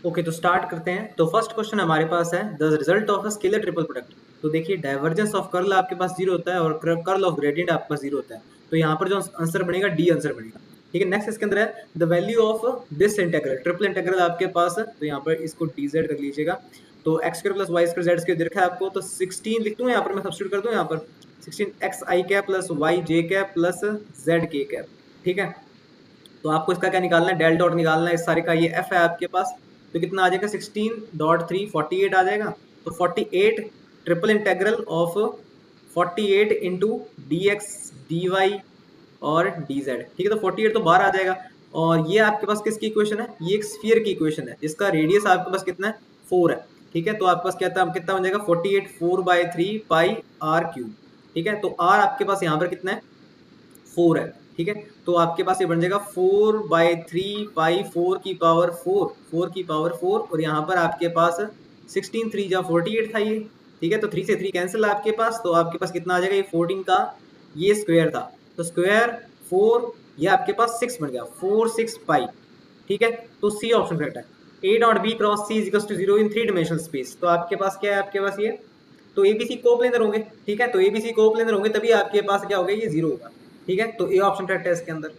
Okay, तो start करते हैं। तो फर्स्ट क्वेश्चन हमारे पास है the result of a scalar triple product. तो देखिए, डाइवर्जेंस ऑफ कर्ल आपके पास जीरो होता है और कर्ल ऑफ ग्रेडियंट आपके पास जीरो होता है। तो यहाँ पर जो आंसर बनेगा डी आंसर बनेगा। ठीक है, नेक्स्ट इसके अंदर है the value of this integral, triple integral आपके पास है। तो यहाँ पर इसको डी जेड कर लीजिएगा। तो X square plus Y square Z square देखा है आपको, तो 16 लिख दूँ यहाँ पर, मैं सब्स्टिट्यूट कर दूँ यहाँ पर 16 x I cap plus Y J cap plus Z के कैप। ठीक है, तो आपको इसका क्या निकालना है, डेल डॉट निकालना है इस सारे का। ये एफ है आपके पास, तो कितना आ जाएगा 16.3 48 आ जाएगा। तो 48 triple integral of 48 into D X D Y और डी जेड। ठीक है, तो 48 तो बाहर आ जाएगा। और ये आपके पास किसकी इक्वेशन है, ये एक स्फीयर की इक्वेशन है जिसका रेडियस आपके पास कितना है 4 है। ठीक है, तो आपके पास कितना बन जाएगा 48 4/3 पाई आर क्यूब। ठीक है, तो आर आपके पास यहाँ पर कितना है 4 है। ठीक है, तो आपके पास ये बन जाएगा 4/3 पाई 4 की पावर 4 की पावर 4, और यहाँ पर आपके पास 16 3 जा 48 था ये। ठीक है, तो 3 से 3 कैंसिल आपके पास, तो आपके पास कितना आ जाएगा, ये 14 का ये स्क्वायर था, तो स्क्वायर 4, ये आपके पास 6 बन गया 4 6 पाई। ठीक है, तो सी ऑप्शन करेक्ट है। A dot B cross C is to 0 in 3 dimensional space. तो आपके पास क्या है, आपके पास ये तो एबीसी कोप्लेनर होंगे। ठीक है, तो एबीसी कोप्लेनर होंगे तभी आपके पास क्या होगा, ये 0 होगा। ठीक है, तो ए ऑप्शन करेक्ट है इसके अंदर।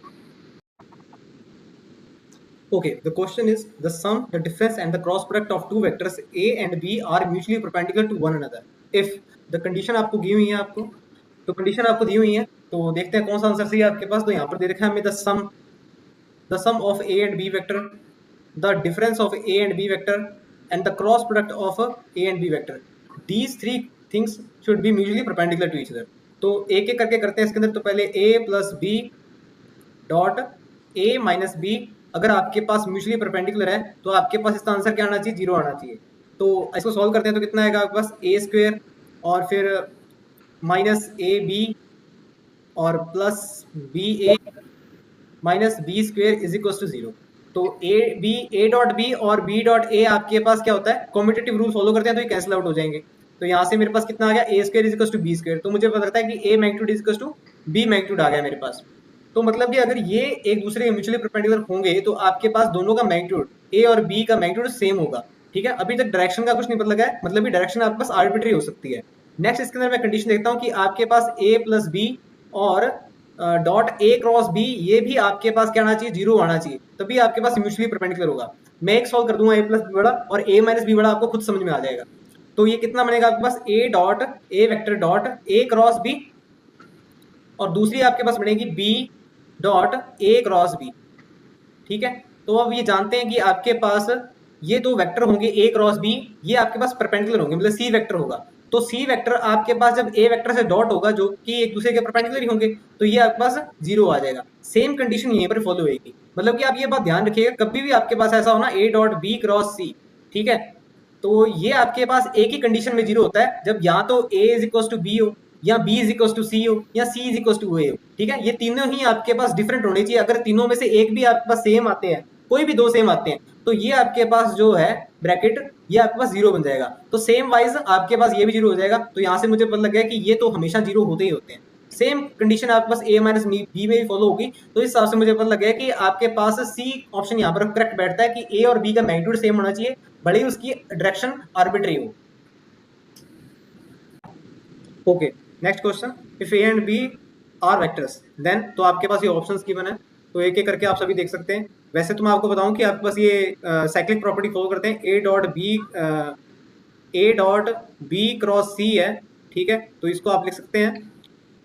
Okay, the question is the sum the difference and the cross product of two vectors A and B are mutually perpendicular to one another if the condition आपको दी हुई है आपको, तो कंडीशन आपको दी हुई है, तो देखते हैं कौन सा आंसर सही है आपके पास। तो यहाँ पर दे रखा है हमें the sum of A and B vector, the difference of A and B vector and the cross product of A and B vector, these three things should be mutually perpendicular to each other. तो एक एक करके करते हैं इसके अंदर। तो पहले A plus B dot A minus B, अगर आपके पास म्यूचुअली परपेंडिकुलर है तो आपके पास इसका आंसर क्या आना चाहिए, 0 आना चाहिए। तो इसको सॉल्व करते हैं, तो कितना आएगा आपके पास ए स्क्वायर और फिर माइनस ए बी और plus B A minus B square is equal to 0। तो ए डॉट बी और बी डॉट ए आपके पास क्या होता है, कॉम्पिटेटिव रूल फॉलो करते हैं, तो ये कैंसिल आउट हो जाएंगे। तो यहाँ से मेरे पास कितना आ गया, A square is equal to B square. तो मुझे पता लगता है कि A magnitude is equal to B magnitude आ गया मेरे पास। तो मतलब कि अगर ये एक दूसरे के म्यूचुअली परपेंडिकुलर होंगे तो आपके पास दोनों का मैग्नीट्यूड ए और बी का मैग्नीट्यूड सेम होगा। ठीक है, अभी तक डायरेक्शन का कुछ नहीं पता लगा है, मतलब कि डायरेक्शन आपके पास आर्बिट्री हो सकती है। नेक्स्ट इसके अंदर मैं कंडीशन देखता हूँ कि आपके पास ए प्लस बी और डॉट ए क्रॉस बी, ये भी आपके पास क्या आना चाहिए, 0 आना चाहिए, तभी आपके पास म्यूचुअली परपेंडिकुलर होगा। मैं एक सॉल्व कर दूंगा ए प्लस बी बड़ा और ए माइनस बी बड़ा, आपको खुद समझ में आ जाएगा। तो ये कितना बनेगा आपके पास, ए dot A vector dot A cross B, और दूसरी आपके पास बनेगी B dot A cross B. ठीक है, तो अब ये जानते हैं कि आपके पास ये दो वेक्टर होंगे ए क्रॉस बी, ये आपके पास परपेंडिकुलर होंगे, मतलब सी वेक्टर होगा। तो सी वेक्टर आपके पास जब ए वेक्टर से डॉट होगा जो कि एक दूसरे के परपेंडिकुलर ही होंगे, तो ये आपके पास 0 आ जाएगा। सेम कंडीशन यहीं पर फॉलो होगी। मतलब कि आप ये बात ध्यान रखिएगा, कभी भी आपके पास ऐसा होना ए डॉट बी क्रॉस सी। ठीक है, तो ये आपके पास एक ही कंडीशन में 0 होता है, जब या तो ए इज इक्वल टू बी हो, या बी इज इक्वल टू सी हो, या सी इज इक्वल टू ए हो। ठीक है, ये तीनों ही आपके पास डिफरेंट होने चाहिए। अगर तीनों में से एक भी आपके पास सेम आते हैं, कोई भी दो सेम आते हैं, तो ये आपके पास जो है ब्रैकेट, ये आपके पास 0 बन जाएगा। तो सेम वाइज आपके पास ये भी 0 हो जाएगा। तो यहाँ से मुझे पता लग गया कि ये तो हमेशा 0 होते ही होते हैं। सेम कंडीशन आपके पास ए माइनस बी में भी फॉलो होगी। तो इस हिसाब से मुझे पता लग गया कि आपके पास सी ऑप्शन यहाँ पर करेक्ट बैठता है कि ए और बी का मैग्नीट्यूड सेम होना चाहिए, भले ही उसकी डायरेक्शन आर्बिट्री हो। Okay, next question, if A and B are vectors then, तो आपके पास ये ऑप्शंस गिवन है, तो एक एक करके आप सभी देख सकते हैं। वैसे तो मैं आपको बताऊं कि आपके पास ये साइक्लिक प्रॉपर्टी फॉलो करते हैं, A dot B cross C है। ठीक है, तो इसको आप लिख सकते हैं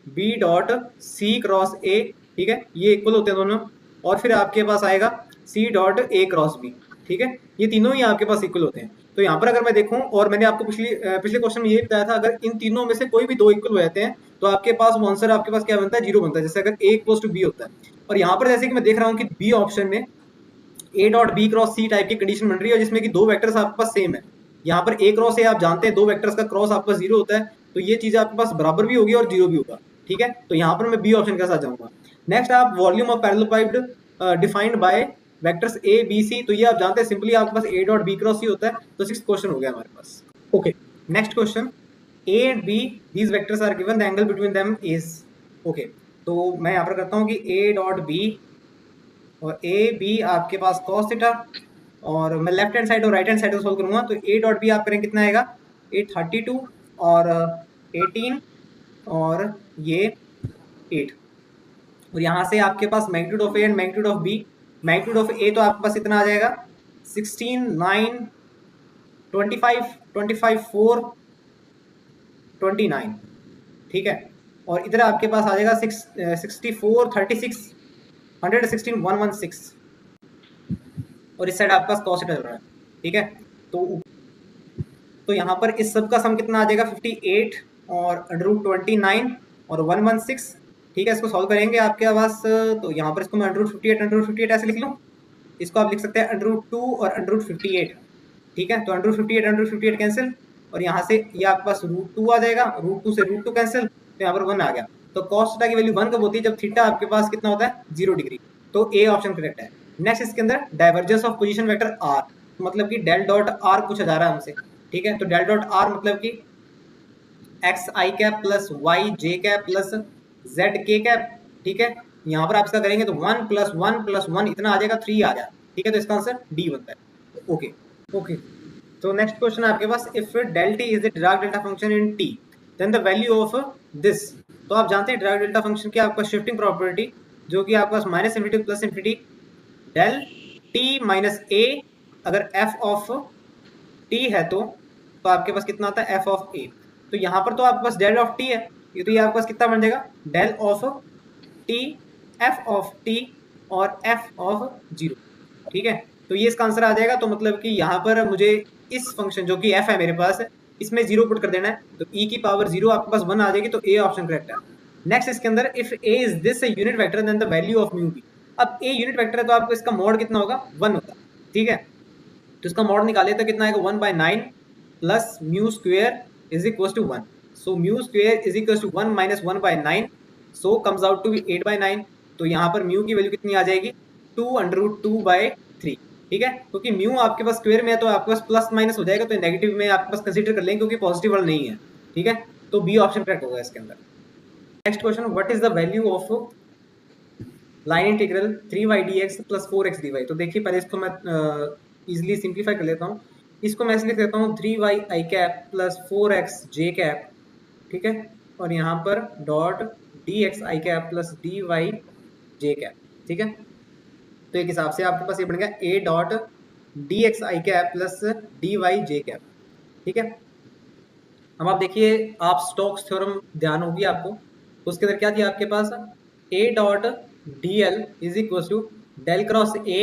B dot C cross A. ठीक है, ये इक्वल होते हैं दोनों, और फिर आपके पास आएगा C dot A cross B. ठीक है, ये तीनों ही आपके पास इक्वल होते हैं। तो यहाँ पर अगर मैं देखूं, और मैंने आपको पिछले क्वेश्चन में ये बताया था, अगर इन तीनों में से कोई भी दो इक्वल हो जाते हैं तो आपके पास वो आंसर आपके पास क्या बनता है, 0 बनता है। जैसे अगर ए इक्वल टू बी होता है, और यहाँ पर जैसे कि मैं देख रहा हूँ कि बी ऑप्शन में A dot B cross C type की कंडीशन बन रही है, जिसमें कि दो वेक्टर्स आपके पास सेम है। यहाँ पर ए क्रॉस ए आप जानते हैं, दो वेक्टर्स का क्रॉस आपके पास 0 होता है, तो ये चीज आपके पास बराबर भी होगी और 0 भी होगा। ठीक है, तो यहाँ पर मैं बी ऑप्शन के साथ जाऊंगा। नेक्स्ट, आप volume of parallelepiped defined by vectors A B C, तो ये आप जानते हैं सिंपली आपके पास ए डॉट बी क्रॉस सी होता है। तो 6th क्वेश्चन हो गया हमारे पास। Okay, next question, A and B these vectors are given, the angle between them is. Okay, तो मैं यहाँ पर करता हूँ कि ए डॉट बी और ए बी आपके पास कॉस थीटा, और मैं लेफ्ट हैंड साइड और राइट हैंड साइड को सोल्व करूंगा, तो ए डॉट बी आप करें कितना आएगा, 832 और 18 और ये 8, और यहाँ से आपके पास magnitude of A and magnitude of B, magnitude of A तो आपके पास इतना आ जाएगा 16 9 25 25 4 29, ठीक है, और इधर आपके पास आ जाएगा 64 36 116 116, और इस साइड आपके पास कॉस चल रहा है, ठीक है। तो यहाँ पर इस सब का सम कितना आ जाएगा 58 और √29 और 116, ठीक है। इसको सॉल्व करेंगे आपके पास, तो यहाँ पर इसको मैं √58 ऐसे लिख लूँ, इसको आप लिख सकते हैं √2 और √58, ठीक है। तो √58 कैंसिल, और यहाँ से ये आपके पास √2 आ जाएगा, √2 से √2 कैंसिल, तो यहाँ पर 1 आ गया। तो cos थीटा की वैल्यू 1 कब होती है, जब थीटा आपके पास कितना होता है 0 डिग्री। तो ए ऑप्शन करेक्ट है। नेक्स्ट इसके अंदर divergence of position vector R, मतलब कि डेल डॉट आर पूछा जा रहा है हमसे, ठीक है। तो डेल डॉट आर मतलब कि x I cap plus Y J cap plus Z के कैप, ठीक है। यहाँ पर आप इसका करेंगे तो 1 + 1 + 1 इतना आ जाएगा 3 आ जाए, ठीक है। तो इसका आंसर डी बनता है। ओके ओके, तो नेक्स्ट क्वेश्चन है आपके पास, if del T is the Dirac delta function in T then the value of this. तो आप जानते हैं डिराक डेल्टा फंक्शन की आपका शिफ्टिंग प्रॉपर्टी, जो कि आपके पास -∞ प्लस ∞ डेल टी माइनस ए, अगर एफ ऑफ टी है तो आपके पास कितना आता है एफ ऑफ ए। तो यहाँ पर तो आपके पास डेल ऑफ टी है, ये तो ये आपके पास कितना बन जाएगा del of T F of T और एफ ऑफ 0, ठीक है। तो ये इसका आंसर आ जाएगा। तो मतलब कि यहाँ पर मुझे इस फंक्शन जो कि एफ है मेरे पास, इसमें 0 पुट कर देना है, तो e की पावर 0 आपके पास 1 आ जाएगी, तो ए ऑप्शन करेक्ट है। नेक्स्ट इसके अंदर, if A is this unit vector then the value of mu B. अब ए यूनिट वेक्टर है तो आपको इसका मॉड कितना होगा 1 होगा, ठीक है। तो इसका मॉड निकाले तो कितना आएगा 1/9 plus mu square is equal to 1। So mu square is equal to 1 - 1/9, so comes out to be 8/9। तो यहाँ पर म्यू की वैल्यू कितनी आ जाएगी 2√2/3, ठीक है। क्योंकि म्यू आपके पास स्क्वायर में है तो आपके पास प्लस माइनस हो जाएगा, तो नेगेटिव में आपके पास कंसीडर कर लेंगे क्योंकि पॉजिटिव वाला नहीं है, ठीक है। तो बी ऑप्शन करेक्ट होगा इसके अंदर। Next question, what is the value of line integral 3y dx + 4x dy। तो देखिए पहले इसको मैं इजीली सिंप्लीफाई कर लेता हूँ। इसको मैं ऐसे लिख देता हूँ 3y i cap plus 4x j cap, ठीक है, और यहाँ पर dot dx i cap plus dy j cap, ठीक है। तो एक हिसाब से आपके पास ये बन गया a dot dx i cap plus dy j cap, ठीक है। अब आप देखिए, आप स्टोक्स थ्योरम ध्यान होगी आपको, तो उसके अंदर क्या दिया आपके पास a dot dl is equal to del cross a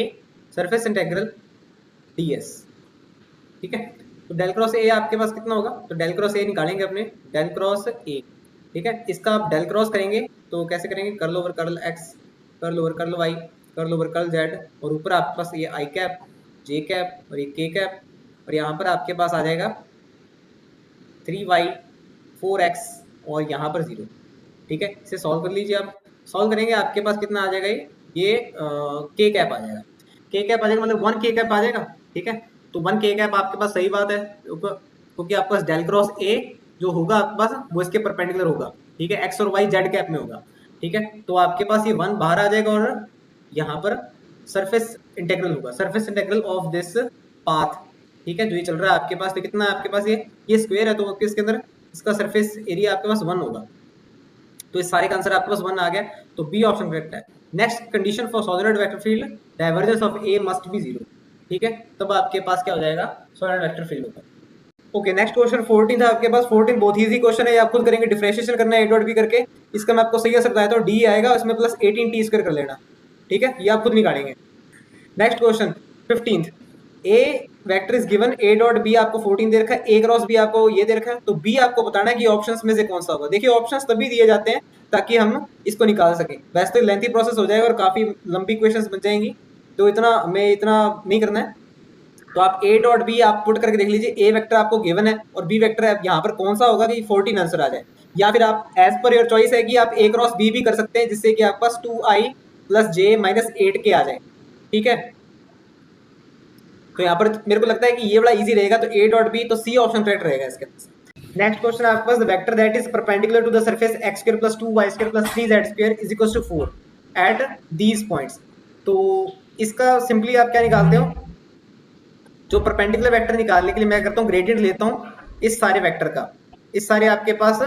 surface integral ds, ठीक है। तो डेल क्रॉस ए आपके पास कितना होगा, तो डेल क्रॉस ए निकालेंगे अपने, डेल क्रॉस ए, ठीक है। इसका आप डेल क्रॉस करेंगे तो कैसे करेंगे, curl over curl x, curl over curl y, curl over curl z, और ऊपर आपके पास ये i कैप j कैप और ये k कैप, और यहाँ पर आपके पास आ जाएगा 3y 4x और यहाँ पर 0, ठीक है। इसे सॉल्व कर लीजिए आप, सॉल्व करेंगे आपके पास कितना आ जाएगा, ये k कैप आ जाएगा, k कैप आ जाएगा मतलब 1 k कैप आ जाएगा, ठीक है। तो 1 k कैप आपके पास सही बात है, क्योंकि आपके पास डेल क्रॉस ए जो होगा आपके पास वो इसके परपेंडिकुलर होगा, ठीक है, x और y z कैप में होगा, ठीक है। तो आपके पास ये 1 बाहर आ जाएगा और यहाँ पर सरफेस इंटेग्रल होगा, surface integral of this path, ठीक है, जो ये चल रहा है आपके पास। तो कितना है आपके पास, ये स्क्वायर है, तो इसके अंदर इसका सरफेस एरिया आपके पास 1 होगा, तो इस सारे का आंसर आपके पास 1 आ गया, तो बी ऑप्शन करेक्ट है। Next condition for solid vector field, divergence of A must be 0, ठीक है, तब आपके पास क्या हो जाएगा सॉलिड वेक्टर फील्ड होगा। ओके, नेक्स्ट क्वेश्चन 14 था आपके पास। 14 बहुत इजी क्वेश्चन है, ये आप खुद करेंगे, डिफरेंशिएशन करना है a डॉट b करके। इसका मैं आपको सही आंसर बताया तो d आएगा, इसमें प्लस 18t² कर लेना, ठीक है, ये आप खुद निकालेंगे। Next question 15th, a vector is given a dot b आपको 14 दे रखा है, a क्रॉस b आपको ये दे रखा है, तो b आपको बताना है कि ऑप्शंस में से कौन सा होगा। देखिए ऑप्शंस तभी दिए जाते हैं ताकि हम इसको निकाल सकें, वैसे तो लेंथी प्रोसेस हो जाएगा और काफी लंबी क्वेश्चंस बन जाएंगी, तो इतना नहीं करना है। तो आप a डॉट b आप पुट करके देख लीजिए, a वेक्टर आपको गिवन है और b वेक्टर है, यहाँ पर कौन सा होगा कि 14 आंसर आ जाए, या फिर आप एज पर योर चॉइस है कि आप a क्रॉस b भी कर सकते हैं, जिससे कि आपके पास 2i + j - 8k आ जाए, ठीक है। तो यहाँ पर मेरे को लगता है कि ये बड़ा इजी रहेगा, तो a डॉट b, तो सी ऑप्शन करेक्ट रहेगा इसके अंदर। नेक्स्ट क्वेश्चन आपके पास, the vector that is perpendicular to the surface x² + 2y² + 3z² is equal to 4 at these points. तो इसका सिंपली आप क्या निकालते हो, जो परपेंडिकुलर वेक्टर निकालने के लिए मैं करता हूँ ग्रेडियंट लेता हूँ इस सारे वेक्टर का, इस सारे आपके पास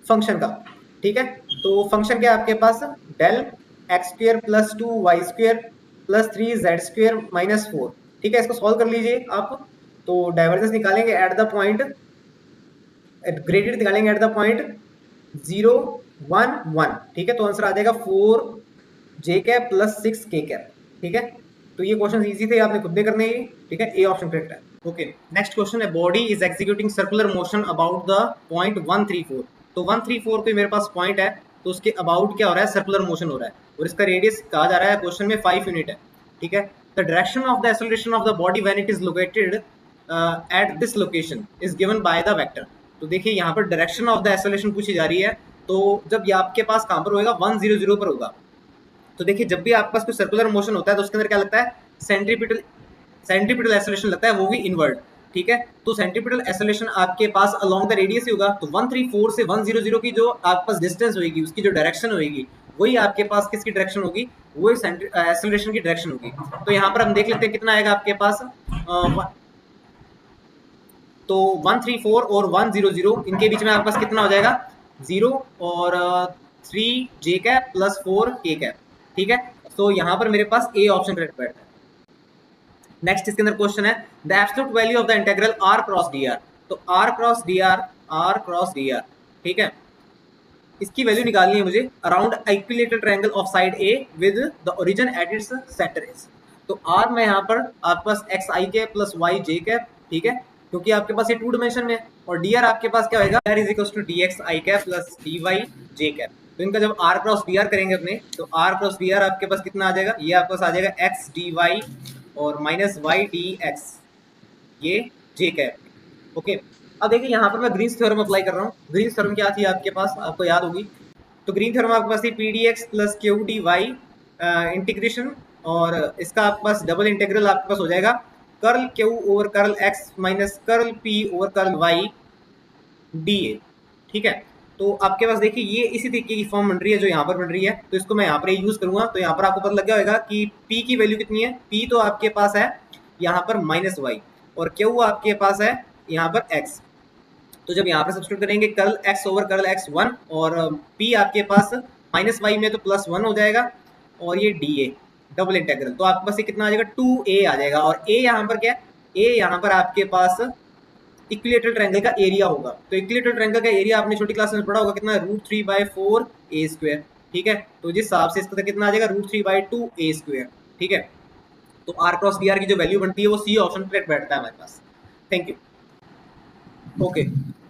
फंक्शन का, ठीक है। तो फंक्शन क्या है आपके पास, del x square plus 2 y² plus 3z² minus 4, ठीक है। इसको सॉल्व कर लीजिए आप, तो डाइवर्जेंस निकालेंगे एट द पॉइंट, ग्रेडियंट निकालेंगे एट द पॉइंट 0 1 1, ठीक है। तो आंसर आ जाएगा 4j प्लस 6k, ठीक है। तो ये क्वेश्चन इजी थे, आपने खुद भी करने ही, ठीक है। ए ऑप्शन करेक्ट है। ओके, नेक्स्ट क्वेश्चन है, body is executing circular motion about the point 134। तो 134 पे मेरे पास पॉइंट है, तो उसके अबाउट क्या हो रहा है, सर्कुलर मोशन हो रहा है, और इसका रेडियस कहा जा रहा है क्वेश्चन में 5 यूनिट है, ठीक है। The direction of the acceleration of the body when it is located at this location is given by the vector. तो देखिए यहाँ पर डायरेक्शन ऑफ द एक्सेलरेशन पूछी जा रही है, तो जब ये आपके पास कहाँ पर होगा, 100 पर होगा। तो देखिए जब भी आपके पास कोई सर्कुलर मोशन होता है तो उसके अंदर क्या लगता है, सेंट्रीपिटल एक्सेलरेशन लगता है, वो भी इनवर्ड, ठीक है। तो सेंट्रीपिटल एक्सेलरेशन आपके पास अलोंग द रेडियस ही होगा, तो 134 से 100 की जो आपके पास डिस्टेंस होगी, उसकी जो डायरेक्शन होगी, वही आपके पास किसकी डायरेक्शन होगी, वो एक्सेलरेशन की डायरेक्शन होगी। तो यहाँ पर हम देख लेते हैं कितना आएगा आपके पास, तो 134 और 100 इनके बीच में आपके पास कितना हो जाएगा, 0 और 3j प्लस 4k, ठीक है। तो यहाँ पर मेरे पास ए ऑप्शन करेक्ट बैठता है। नेक्स्ट इसके अंदर क्वेश्चन है, the absolute value of the integral r cross dr। तो r क्रॉस dr, ठीक है, इसकी वैल्यू निकालनी है मुझे around equilateral triangle of side A with the origin at its centre is. तो r में यहाँ पर आपके पास xi प्लस yj, ठीक है, क्योंकि आपके पास ये 2 डायमेंशन में, और dr आपके पास क्या होगा, r is equal to dxi plus dyj। तो इनका जब r क्रॉस dr करेंगे अपने, तो r क्रॉस dr आपके पास कितना आ जाएगा, ये आपके पास आ जाएगा x dy और माइनस y dx, ये j। ओके, अब देखिए यहाँ पर मैं ग्रीन्स थ्योरम अप्लाई कर रहा हूँ। ग्रीन्स थ्योरम क्या थी आपके पास, आपको याद होगी। तो ग्रीन थ्योरम आपके पास थी pdx plus Q D Y integration, और इसका आपके पास डबल इंटीग्रल आपके पास हो जाएगा curl Q over curl X minus curl P over curl Y D A, ठीक है। तो आपके पास देखिए ये इसी तरीके की फॉर्म बन रही है जो यहाँ पर बन रही है, तो इसको मैं यहाँ पर यूज करूंगा। तो यहाँ पर आपको पता लग गया होगा कि p की वैल्यू कितनी है, p तो आपके पास है यहाँ पर माइनस वाई, और q आपके पास है यहाँ पर x। तो जब यहाँ पर सब्स्टिट्यूट करेंगे curl x over curl x 1, और p आपके पास माइनस वाई में तो प्लस 1 हो जाएगा, और ये dA डबल इंटीग्रल, तो आपके पास ये कितना आ जाएगा, 2a आ जाएगा। और a यहाँ पर क्या है, a यहाँ पर आपके पास इक्विलेटरल ट्रायंगल का एरिया होगा। तो इक्विलेटरल ट्रायंगल का एरिया आपने छोटी क्लास में पढ़ा होगा, कितना, √3/4a², ठीक है। तो जिस हिसाब से इसका कितना आ जाएगा, √3/2a², ठीक है। तो r क्रॉस dr की जो वैल्यू बनती है वो सी ऑप्शन करेक्ट बैठता है हमारे पास। Thank you. ओके,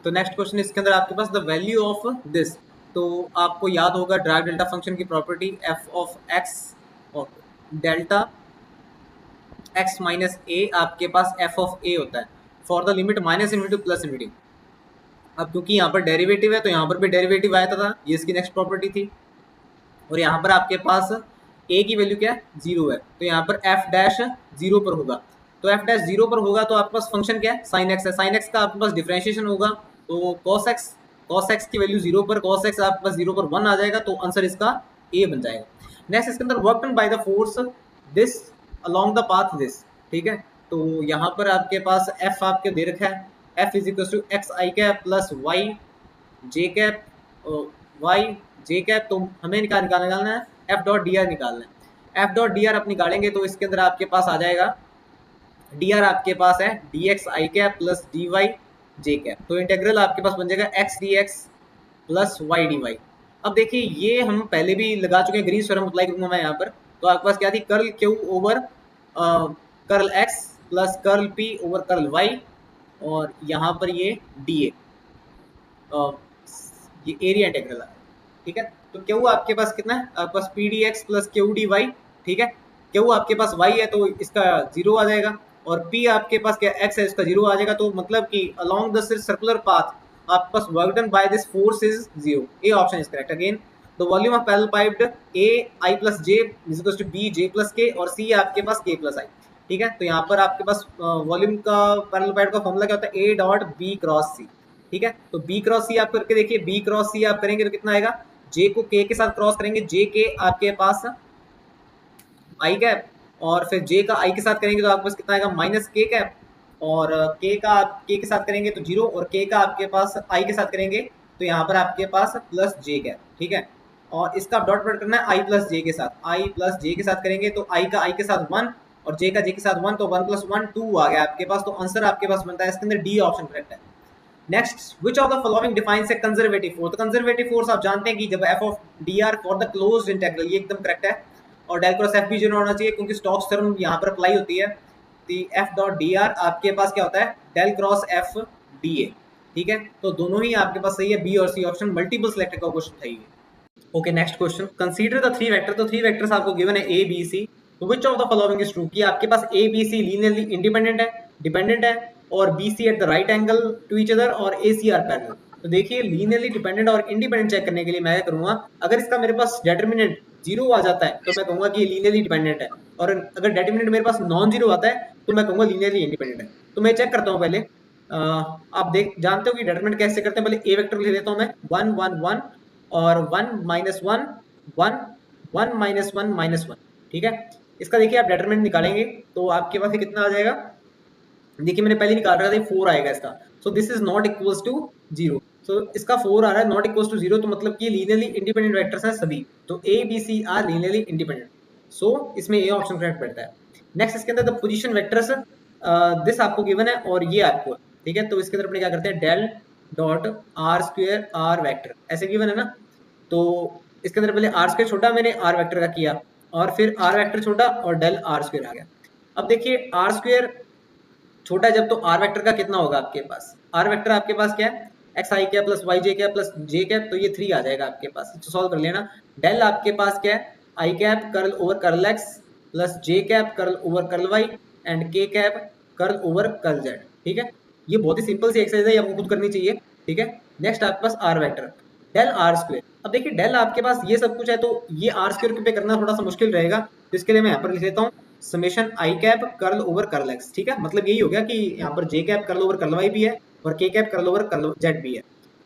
तो नेक्स्ट क्वेश्चन इसके अंदर आपके पास द वैल्यू ऑफ दिस। तो आपको याद होगा ड्राग डेल्टा फंक्शन की प्रॉपर्टी f ऑफ x और डेल्टा x माइनस a आपके पास f ऑफ a होता है for the limit minus infinity plus infinity. अब क्योंकि यहाँ पर डेरिवेटिव है तो यहाँ पर भी डेरिवेटिव आया था, ये इसकी नेक्स्ट प्रॉपर्टी थी। और यहाँ पर आपके पास a की वैल्यू क्या है, 0 है, तो यहाँ पर f डैश 0 पर होगा। तो f डैश 0 पर होगा तो आपके पास फंक्शन क्या है, साइन x है। साइन x का आपके पास डिफरेंशिएशन होगा, तो cos x की वैल्यू 0 पर, cos x आपके पास 0 पर 1 आ जाएगा, तो आंसर इसका a बन जाएगा। नेक्स्ट इसके अंदर work done by the force this along the path this, ठीक है। तो यहाँ पर आपके पास f आपके दे रखा है, f is equal to X I cap plus Y J cap तो हमें निकालना है f डॉट डी आर निकालना है। f डॉट डी आर आप निकालेंगे तो इसके अंदर आपके पास आ जाएगा, डी आर आपके पास है D X I cap plus D Y J cap, तो इंटीग्रल आपके पास बन जाएगा X D X plus Y D Y. अब देखिए ये हम पहले भी लगा चुके हैं, ग्रीन्स थ्योरम अप्लाई करूंगा मैं यहाँ पर। तो आपके पास क्या थी, curl Q over curl x plus curl P over curl Y, और यहाँ पर ये डी ए, ये एरिया इंटीग्रल है, ठीक है। तो क्यू आपके पास कितना है, आपके पास P D X plus Q D Y, ठीक है। क्यू आपके पास वाई है तो इसका 0 आ जाएगा, और पी आपके पास क्या एक्स है, इसका 0 आ जाएगा। तो मतलब कि अलोंग द सर्कुलर पाथ आपके पास work done by this force is 0। A option is correct. Again the volume of parallelepiped A I plus J is equal to B J plus K, और सी आपके पास के plus आई, ठीक है। तो यहाँ पर आपके पास वॉल्यूम का पैरेलल पाइप का फॉर्मूला क्या होता है, ए डॉट बी क्रॉस सी, ठीक है। तो बी क्रॉस सी आप करके देखिए, बी क्रॉस सी आप करेंगे तो कितना आएगा, जे को के के साथ क्रॉस करेंगे, जे के आपके पास आई कैप, और फिर जे का आई के साथ करेंगे तो आपके पास कितना आएगा, माइनस के कैप, और के का आप के साथ करेंगे तो 0, और के का आपके पास आई के साथ करेंगे तो यहाँ पर आपके पास प्लस जे का, ठीक है। और इसका डॉट प्रोडक्ट करना है आई प्लस जे के साथ, आई प्लस जे के साथ करेंगे तो आई का आई के साथ 1 और जे का जे के साथ 1, तो 1 + 1 2 आ गया आपके पास। तो आंसर आपके पास बनता है इसके अंदर डी ऑप्शन करेक्ट है। Next, which of the following defines A conservative force. तो कंजर्वेटिव फोर्स आप जानते हैं कि जब F of D R for the closed integral, ये एकदम करेक्ट है। और डेल क्रॉस एफ भी 0 होना चाहिए क्योंकि स्टोक्स थ्योरम यहाँ पर अप्लाई होती है। तो एफ डॉट डी आर आपके पास क्या होता है, del cross F D A, ठीक है। तो दोनों ही आपके पास सही है, बी और सी ऑप्शन मल्टीपल सिलेक्टेड का क्वेश्चन था ये। Okay, next question, consider the three vector. तो थ्री वेक्टर्स आपको गिवन है ए बी सी, तो which of the following is true, कि आपके पास A B C linearly independent है, डिपेंडेंट है, और B C at the right angle to each other, और ए सी आर पैरेलल। तो देखिए लीनियरली डिपेंडेंट और इंडिपेंडेंट चेक करने के लिए मैं क्या करूंगा, अगर इसका मेरे पास डिटरमिनेंट 0 आ जाता है तो मैं कहूंगा कि ये लीनियरली डिपेंडेंट है, और अगर डिटरमिनेंट मेरे पास नॉन जीरो आता है तो मैं कहूंगा लीनियरली इंडिपेंडेंट है। तो मैं चेक करता हूँ पहले, आप देख जानते हो कि डिटरमिनेंट कैसे करते हैं। पहले ए वेक्टर लिख लेता हूँ मैं, 1 1 1 और 1 - 1 1 1 - 1 -1, ठीक है। इसका देखिए आप डिटरमिनेंट निकालेंगे तो आपके पास ये कितना आ जाएगा, देखिए मैंने पहले निकाल रहा था, 4 आएगा इसका। So this is not equals to 0, so इसका 4 आ रहा है नॉट इक्वल्स टू 0, तो मतलब कि लीनियरली इंडिपेंडेंट वेक्टर्स हैं सभी, तो A B C are linearly independent. So इसमें ए ऑप्शन करेक्ट बैठता है। नेक्स्ट, इसके अंदर द पोजीशन वेक्टर्स दिस आपको गिवन है और ये आपको, ठीक है। तो इसके अंदर अपने क्या करते हैं, del dot R square R vector, ऐसे गिवन है ना। तो इसके अंदर पहले आर स्क्वायर छोटा मैंने आर वेक्टर का किया, और फिर आर वेक्टर छोटा और डेल आर स्क्वायर आ गया। अब देखिए आर स्क्वायर छोटा जब, तो आर वेक्टर का कितना होगा आपके पास, आर वेक्टर आपके पास क्या है, x I cap plus Y J cap plus j cap, तो ये 3 आ जाएगा आपके पास, तो सॉल्व कर लेना। डेल आपके पास क्या है, आई cap curl over curl x plus j cap curl over curl y and k cap curl over curl z, ठीक है। ये बहुत ही सिंपल सी एक्सरसाइज है, ये आपको खुद करनी चाहिए, ठीक है। नेक्स्ट आपके पास r vector del r square. अब देखिए डेल आपके पास ये सब कुछ है, तो ये आर स्क्वायर पे करना थोड़ा सा मुश्किल रहेगा, तो इसके लिए मैं यहाँ पर लिख लेता हूँ समेशन आई cap curl over curl x, ठीक है। मतलब यही हो गया कि यहाँ पर j cap curl over curl y भी है और k cap curl over curl z भी है,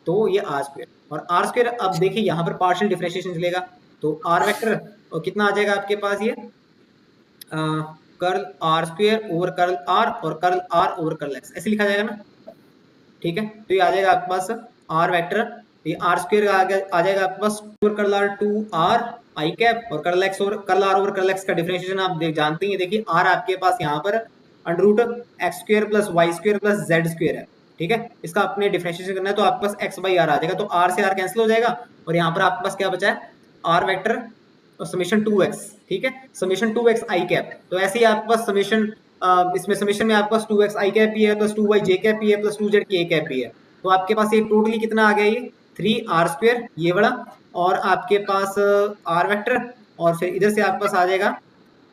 तो ये आर स्क्वायर और आर स्क्वायर। अब देखिए यहाँ पर पार्शियल डिफरेंशिएशन चलेगा, तो आर वेक्टर और कितना आ जाएगा आपके पास, ये curl r square over curl r और curl are over curl x, ऐसे लिखा जाएगा ना, ठीक है। तो ये आ जाएगा आपके पास आर वेक्टर, ये आर स्क्वायर आ जाएगा आपके पास over curl r 2 r i cap और कर्ल एक्स और curl are over curl x का डिफरेंशिएशन आप जानते हैं। देखिए आर आपके पास यहाँ पर under x square plus Y square plus z square है, ठीक है। इसका अपने डिफरेंशिएशन करना है तो आपके पास एक्स बाई आर आ जाएगा, तो आर से आर कैंसिल हो जाएगा और यहाँ पर आपके पास क्या बचा है, आर वेक्टर और समेशन 2x, ठीक है, समेशन 2x आई कैप। तो ऐसे ही आपके पास समेशन इसमें समेशन में आपके पास 2x आई कैप भी है प्लस 2y जे कैप भी है प्लस 2z की ए कैप भी है, तो आपके पास ये टोटली कितना आ गया, ये 3r स्क्वायर ये बड़ा, और आपके पास r वेक्टर, और फिर इधर से आपके पास आ जाएगा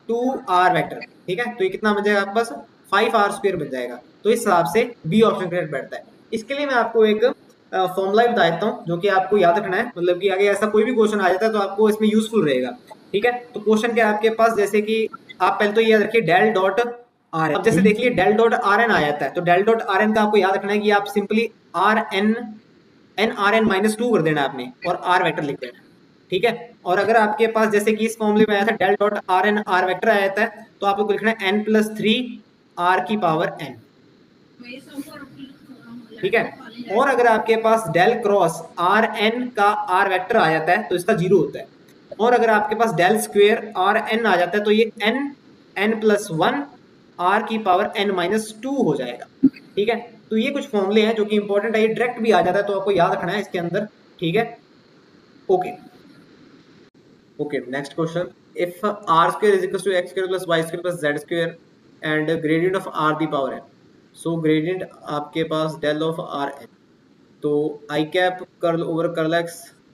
2r वेक्टर, ठीक है। तो ये कितना बन जाएगा आपके पास 5r स्क्वायर बन जाएगा। तो इस हिसाब से बी ऑप्शन करेक्ट बैठता है। इसके लिए मैं आपको एक फॉर्मूला बता देता हूँ जो कि आपको याद रखना है, मतलब कि आगे ऐसा कोई भी क्वेश्चन आ जाता है तो आपको इसमें यूजफुल रहेगा, ठीक है। तो क्वेश्चन क्या है आपके पास, जैसे कि आप पहले तो याद रखिए डेल डॉट आर एन। अब जैसे देखिए डेल डॉट आर एन आ जाता है, तो डेल डॉट आर एन का आपको याद रखना है कि आप सिंपली आर एन -2 कर देना आपने और आर वेक्टर लिख देना, ठीक है। और अगर आपके पास जैसे कि इस फॉर्मूले में आया था del dot R N R vector आया था, तो आपको लिखना है n+3 r की पावर n, ठीक है। और अगर आपके पास डेल क्रॉस आर एन का आर वेक्टर आ जाता है तो इसका 0 होता है, और अगर आपके पास डेल स्क्वायर आर एन आ जाता है तो ये n+1 r की पावर n-2 हो जाएगा, ठीक है। तो ये कुछ फॉर्मूले हैं जो कि इंपॉर्टेंट है, ये डायरेक्ट भी आ जाता है तो आपको याद रखना है इसके अंदर, ठीक है। Okay, next question, if r square is equal to x square plus y square plus z square and gradient of r the power n, so gradient आपके पास डेल ऑफ आर एन, तो i cap curl over curl x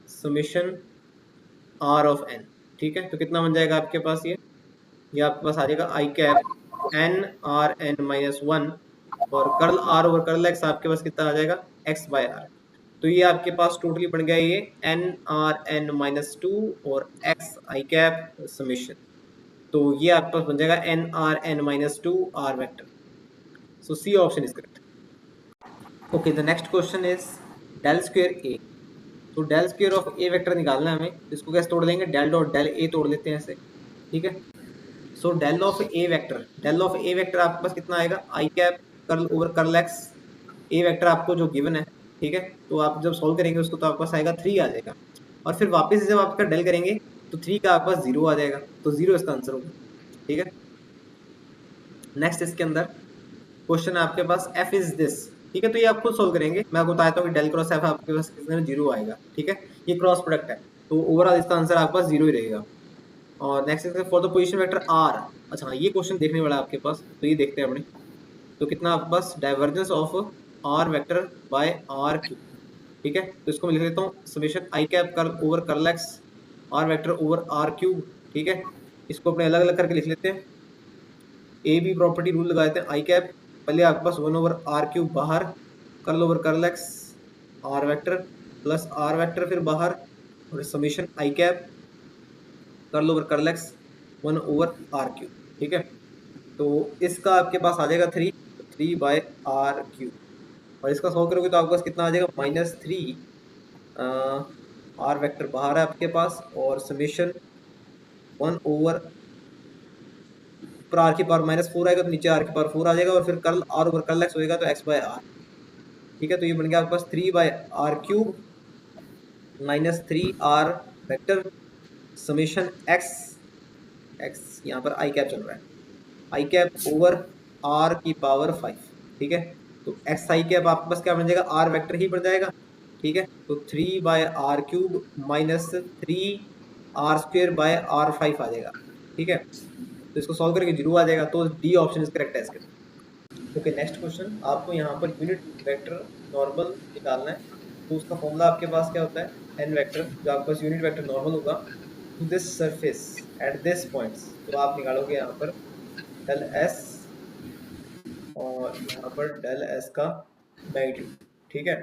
summation r of n, ठीक है। तो कितना बन जाएगा आपके पास, ये आपके पास आ जाएगा I cap N R N -1 और curl are over curl X आपके पास कितना आ जाएगा एक्स बाय आर। तो ये आपके पास टोटली बन गया ये एन आर एन -2 और एक्स आई कैप समेशन, तो ये आपके पास बन जाएगा N R N -2 R vector. So C option is correct. Okay, the next question is del square A. तो del square of A vector निकालना है हमें, इसको कैसे तोड़ देंगे, del dot del A तोड़ लेते हैं ऐसे, ठीक है। So del of A vector आपके पास कितना आएगा, I cap curl over curl x, A vector आपको जो गिवन है, ठीक है, तो आप जब सॉल्व करेंगे उसको तो आपके पास आएगा 3 आ जाएगा, और फिर वापस जब आपका डेल करेंगे तो 3 का आपके पास 0 आ जाएगा, तो 0 इसका आंसर होगा, ठीक है। नेक्स्ट इसके अंदर क्वेश्चन है आपके पास एफ इज दिस, ठीक है, तो ये आप खुद सोल्व करेंगे, मैं आपको बताता हूँ कि डेल क्रॉस एफ आपके पास कितने 0 आएगा, ठीक है, ये क्रॉस प्रोडक्ट है, तो ओवरऑल इसका आंसर आपके पास 0 ही रहेगा। और नेक्स्ट है for the position vector R, अच्छा हाँ, ये क्वेश्चन देखने वाला है आपके पास, तो ये देखते हैं अपने, तो कितना आपके पास divergence of r vector by are cube, ठीक है, तो इसको मैं लिख देता हूँ summation I cap curl over curl x are vector over are cube, ठीक है, इसको अपने अलग अलग करके लिख लेते हैं, ए बी प्रॉपर्टी रूल लगा देते हैं, आई कैप पहले आपके पास 1 ओवर आर क्यूब बाहर, curl over curl x are vector plus R vector फिर बाहर, और summation I cap curl over curl X 1 over are cube, ठीक है, तो इसका आपके पास आ जाएगा 3 बाय आर क्यूब, और इसका सॉल्व करोगे तो आपके पास कितना आ जाएगा -3 आर वेक्टर बाहर है आपके पास, और समेशन 1 ओवर पर आर की पावर -4 आएगा तो नीचे आर की पावर 4 आ जाएगा, और फिर curl are over curl X होएगा तो एक्स बाय आर, ठीक है, तो ये बन गया आपके पास 3 by are cube -3 R vector summation X यहाँ पर आई कैप चल रहा है, आई कैप ओवर आर की पावर 5, ठीक है, तो एक्स आई कैप आपके पास क्या बन जाएगा, आर वेक्टर ही बन जाएगा, ठीक है, तो 3 by are cube -3 R square by R 5 आ जाएगा, ठीक है, तो इसको सॉल्व करके 0 आ जाएगा, तो डी ऑप्शन इज करेक्ट है इसके। ओके, नेक्स्ट क्वेश्चन, आपको यहाँ पर यूनिट वेक्टर नॉर्मल निकालना है, तो उसका फॉर्मूला आपके पास क्या होता है, एन वेक्टर, जो आपके पास यूनिट वेक्टर नॉर्मल होगा to this surface at this points, तो आप निकालोगे यहाँ पर डेल एस और यहाँ पर डेल एस का मैग्नीट्यूड, ठीक है,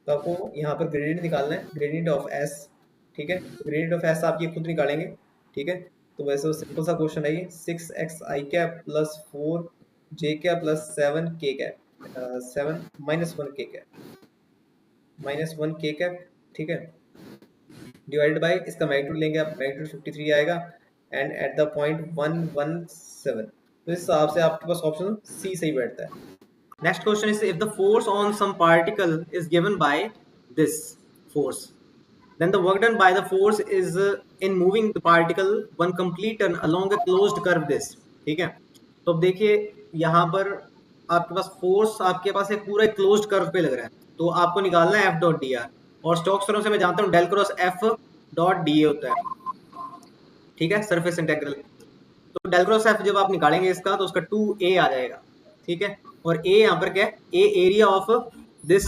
तो आपको यहाँ पर ग्रेडियंट निकालना है, ग्रेडियंट ऑफ एस, ठीक है, ग्रेडियंट ऑफ एस आप ये खुद निकालेंगे, ठीक है, तो वैसे वो सिंपल सा क्वेश्चन है ये, 6x आई कैप प्लस 4 जे कैप प्लस 7 के कैप 7 -1 के कैप -1 के कैप, ठीक है, डिवाइडेड बाय इसका मैग्नीट्यूड लेंगे आप, मैग्नीट्यूड 53 आएगा, एंड एट द पॉइंट 117, तो इस हिसाब से आपके पास ऑप्शन सी सही बैठता है। Next question is if the force on some particle is given by this force, then the work done by the force is in moving the particle one complete turn along a closed curve this, ठीक है, तो अब देखिए यहाँ पर आपके पास force आपके पास एक पूरा क्लोज्ड कर्व पे लग रहा है, तो आपको निकालना है एफ डॉट डी आर, और स्टोक्स थ्योरम से मैं जानता हूँ del cross F dot D A होता है, ठीक है, सरफेस इंटीग्रल, तो डेल क्रॉस एफ जब आप निकालेंगे इसका तो उसका 2a आ जाएगा, ठीक है, और a यहाँ पर क्या है, a area of this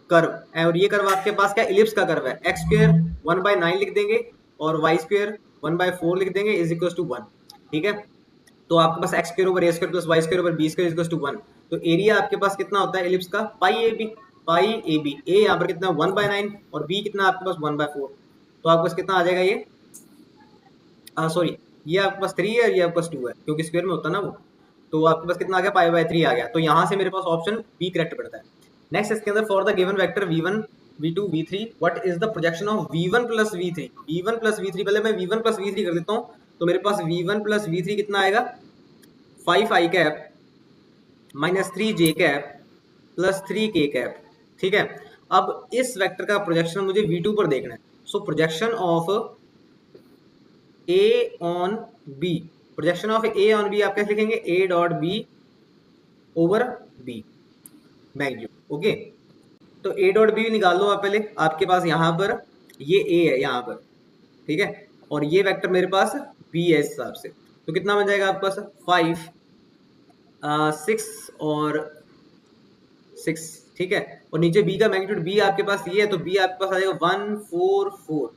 curve, और ये कर्व आपके पास क्या इलिप्स का कर्व है, एक्स स्क्वायर 1/9 लिख देंगे और वाई स्क्वायर 1/4 लिख देंगे इज इक्वल टू 1, ठीक है, तो आपके पास x square over a square plus Y square over b square is equal to 1, तो एरिया आपके पास कितना होता है इलिप्स का पाई ए बी, ए यहाँ पर कितना 1/9 और बी कितना आपके पास 1/4, तो आपके पास कितना आ जाएगा ये, सॉरी ये आपके पास 3 है, ये आपके पास 2 है, क्योंकि स्क्वायर में होता है ना वो, तो आपके पास कितना आ गया π/3 आ गया, तो यहाँ से मेरे पास ऑप्शन बी करेक्ट पड़ता है। नेक्स्ट इसके अंदर for the given vector v1 v2 v3 what is the projection of v1 plus v3, v1 plus v3, पहले मैं v1 प्लस v3 कर देता हूँ, तो मेरे पास v1 प्लस v3 कितना आएगा 5 i cap -3 j cap plus 3 k cap, ठीक है, अब इस वेक्टर का प्रोजेक्शन मुझे v2 पर देखना है, so projection of a on b, projection of a on b आप कैसे लिखेंगे, a dot b over b magnitude, okay, तो a डॉट b निकाल लो आप पहले, आपके पास यहाँ पर ये a है यहाँ पर, ठीक है, और ये वेक्टर मेरे पास b है इस हिसाब से, तो कितना बन जाएगा आपके पास 5 6 और 6, ठीक है, और नीचे b का मैग्नीट्यूड b आपके पास ये है, तो b आपके पास आ जाएगा 144,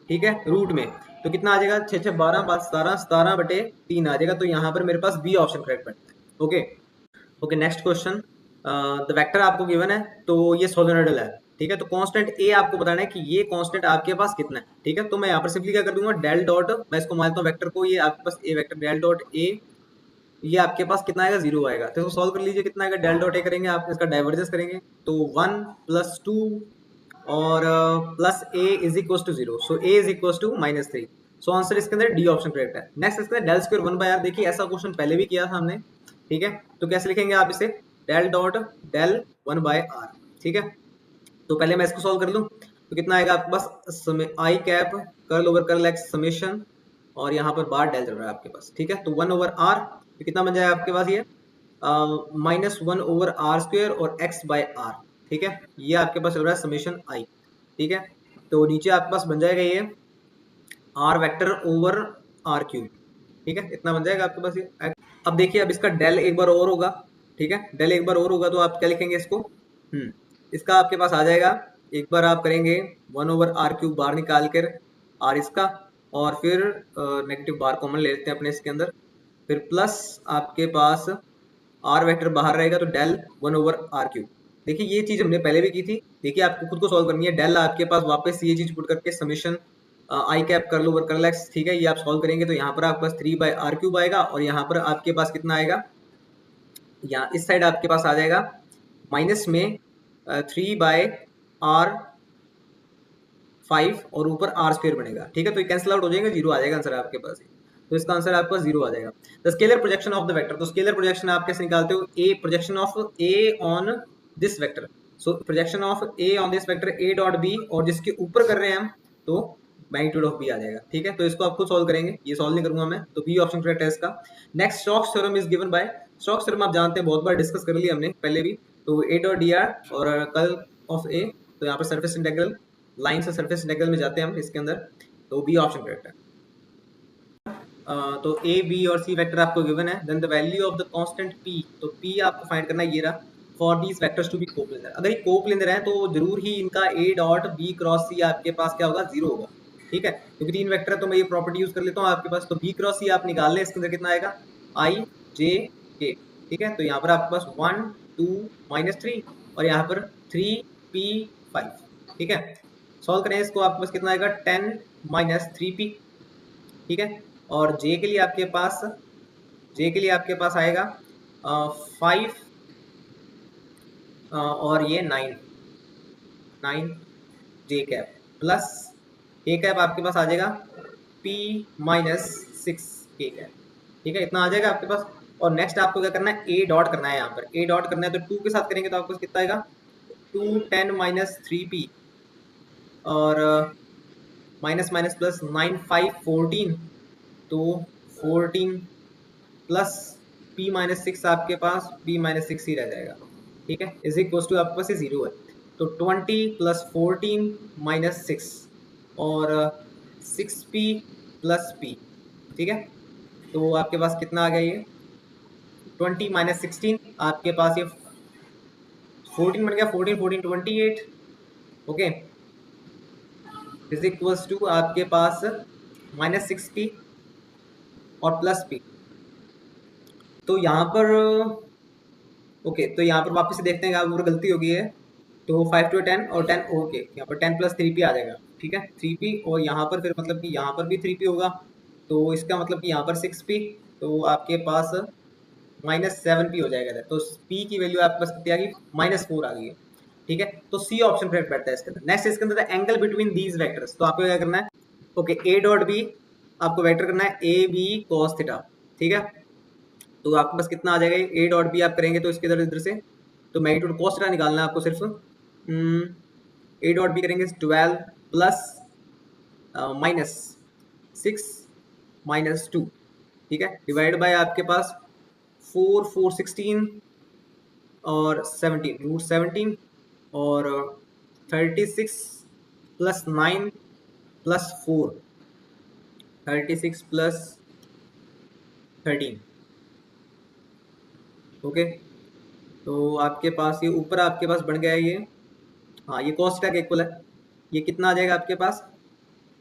ठीक है, रूट में, तो कितना आ जाएगा 6 6 12 5 17 17/3 आ जाएगा, तो यहाँ पर मेरे पास बी ऑप्शन करेक्ट बनता है। Okay, next question, the vector आपको गिवन है, तो ये सोलेनोइडल है, ठीक है, तो कांस्टेंट ए आपको बताना है कि ये कांस्टेंट आपके पास कितना है, ठीक है, तो मैं यहाँ पर सिंपली क्या कर दूंगा डेल डॉट, मैं इसको मानता हूँ वेक्टर को, ये आपके पास ए वेक्टर डेल डॉट ए, ये आपके पास कितना आएगा 0 आएगा, तो इसको सॉल्व कर लीजिए, कितना आएगा डेल डॉट ए करेंगे आप, इसका डाइवर्जेंस करेंगे तो 1 + 2 और plus a is equal to 0, so a is equal to -3, so answer इसके अंदर डी ऑप्शन करेक्ट है। नेक्स्ट इसके अंदर डेल स्क्वायर 1/r, देखिए ऐसा क्वेश्चन पहले भी किया था हमने, ठीक है, तो कैसे लिखेंगे आप इसे, डेल डॉट डेल 1/r, ठीक है। तो पहले मैं इसको सॉल्व कर लूँ तो कितना आएगा आपके पास, i cap curl over curl x summation, और यहाँ पर बार डेल चल रहा है आपके पास, ठीक है। तो 1/r तो कितना बन जाएगा आपके पास ये -1/r² और x/r, ठीक है। ये आपके पास चल रहा है समेशन आई, ठीक है। तो नीचे आपके पास बन जाएगा ये r वेक्टर ओवर r³, ठीक है। इतना बन जाएगा आपके पास ये। अब देखिए, अब इसका डेल एक बार और होगा, ठीक है। डेल एक बार और होगा तो आप क्या लिखेंगे इसको, इसका आपके पास आ जाएगा, एक बार आप करेंगे 1/r³ बार निकाल कर r इसका, और फिर नेगेटिव बार कॉमन ले लेते हैं अपने इसके अंदर, फिर प्लस आपके पास r वेक्टर बाहर रहेगा तो डेल 1/r³। देखिए ये चीज हमने पहले भी की थी, देखिए आपको खुद को सॉल्व करनी है। डेल आपके पास वापस ये चीज पुट करके समेशन आई cap curl over curl x, ठीक है। ये आप सॉल्व करेंगे तो यहाँ पर आपके पास 3/r³ आएगा, और यहाँ पर आपके पास कितना आएगा, यहाँ इस साइड आपके पास आ जाएगा माइनस में 3/r5 और ऊपर r² बनेगा, ठीक है। तो ये कैंसिल आउट हो जाएगा, जीरो आ जाएगा आंसर आपके पास। तो इसका आंसर आपके पास जीरो आ जाएगा। The scalar projection of the vector, तो स्केलर प्रोजेक्शन आप कैसे निकालते हो, a projection of a on this vector, so projection of a on this vector a dot B, और जिसके ऊपर कर रहे हैं हम तो मैग्नीट्यूड ऑफ बी आ जाएगा, ठीक है। तो इसको आप खुद सॉल्व करेंगे, ये सॉल्व नहीं करूंगा मैं, तो बी ऑप्शन करेक्ट है इसका। Next Stokes theorem is given bye, Stokes theorem आप जानते हैं, बहुत बार डिस्कस कर लिया हमने पहले भी। तो ए डॉट डी आर और कर्ल ऑफ ए, तो यहाँ पर सरफेस इंटीग्रल, लाइन से सरफेस इंटीग्रल में जाते हैं हम इसके अंदर, तो बी ऑप्शन करेक्ट है। तो ए बी और सी वेक्टर आपको गिवन है, then the value of the constant P, तो पी आपको फाइंड करना है, ये रहा, for these vectors to be coplanar. अगर ये कोप्लेनर है तो जरूर ही इनका A dot B cross C आपके पास क्या होगा, जीरो होगा, ठीक है। क्योंकि तीन वेक्टर है तो मैं ये प्रॉपर्टी यूज कर लेता हूँ आपके पास। तो बी क्रॉस सी आप निकाल लें, इसके अंदर कितना आएगा, आई जे के, ठीक है। तो यहाँ पर आपके पास 1 2 -3 और यहाँ पर 3p5, ठीक है। सॉल्व करें इसको, आपके पास कितना आएगा 10 - 3p, ठीक है। और जे के लिए आपके पास आएगा 5 और ये 9 जे कैप प्लस के कैप आपके पास आ जाएगा p -6 के कैप, ठीक है। इतना आ जाएगा आपके पास। और नेक्स्ट आपको क्या करना है, ए डॉट करना है, यहाँ पर ए डॉट करना है तो 2 के साथ करेंगे तो आपको कितना आएगा 2 10 - 3p और माइनस माइनस प्लस 9 5 14, तो 14 प्लस p -6 आपके पास p -6 ही रह जाएगा, ठीक है। इज इक्वल टू आपके पास ये जीरो है, तो 20 + 14 - 6 और 6p + p, ठीक है। तो आपके पास कितना आ गया, ये 20 - 16 आपके पास ये 14 बन गया, 14 14 28, ओके। इज इक्वल टू आपके पास -6p और प्लस p। तो यहाँ पर ओके, तो यहाँ पर वापस से देखते हैं, यहाँ पर गलती हो गई है। तो 5 to 10 और 10, ओके, यहाँ पर 10 + 3p आ जाएगा, ठीक है, 3p, और यहाँ पर फिर मतलब कि यहाँ पर भी 3p होगा, तो इसका मतलब कि यहाँ पर 6p, तो आपके पास -7p हो जाएगा। तो p की वैल्यू आपके पास कितनी आ गई, -4 आ गई है, ठीक है। तो सी ऑप्शन करेक्ट बैठता है इसके अंदर। नेक्स्ट इसके अंदर एंगल बिटवीन दीज वेक्टर्स, तो आपको क्या करना है, ओके, ए डॉट बी आपको वेक्टर करना है ए बी cos थीटा, ठीक है। तो आपके पास कितना आ जाएगा, ए डॉट बी आप करेंगे तो इसके इधर से तो मैग्नीट्यूड cos थीटा निकालना है आपको सिर्फ। ए डॉट बी करेंगे 12 प्लस -6 -2, ठीक है, डिवाइड बाय आपके पास 4 4 16 और 17 √17 और 36 + 9 + 4 36 + 13, ओके। तो आपके पास ये ऊपर आपके पास बन गया है ये, हाँ, ये cos थीटा का इक्वल है। ये कितना आ जाएगा आपके पास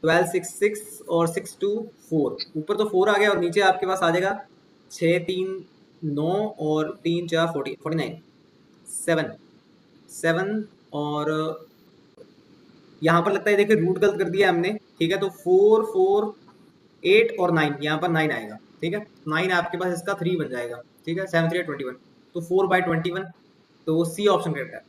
12 6 6 और 6 2 4, ऊपर तो 4 आ गया और नीचे आपके पास आ जाएगा 6 3 9 और 3 4 49 7 7 और यहाँ पर लगता है देखिए रूट गलत कर दिया हमने, ठीक है। तो 4 4 8 और 9, यहाँ पर 9 आएगा, ठीक है। 9 आपके पास इसका 3 बन जाएगा, ठीक है, 7 3 21, तो 4/21, तो सी ऑप्शन करेक्ट है।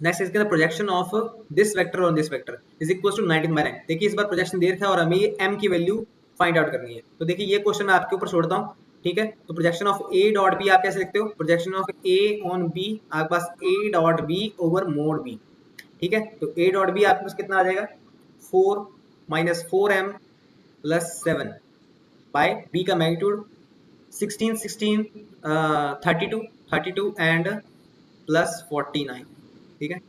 नेक्स्ट इसके अंदर projection of this vector on this vector is equal to 19/9। देखिए इस बार प्रोजेक्शन दे रखा है और हमें ये m की वैल्यू फाइंड आउट करनी है। तो देखिए ये क्वेश्चन मैं आपके ऊपर छोड़ता हूँ, ठीक है। तो projection of a dot b आप कैसे लिखते हो, projection of a on b आपके पास ए dot b over mod b, ठीक है। तो ए डॉट बी आपके पास कितना आ जाएगा, 4 minus 4m plus 7 by B का मैग्नीट्यूड 16 16 32 एंड प्लस 49, ठीक है।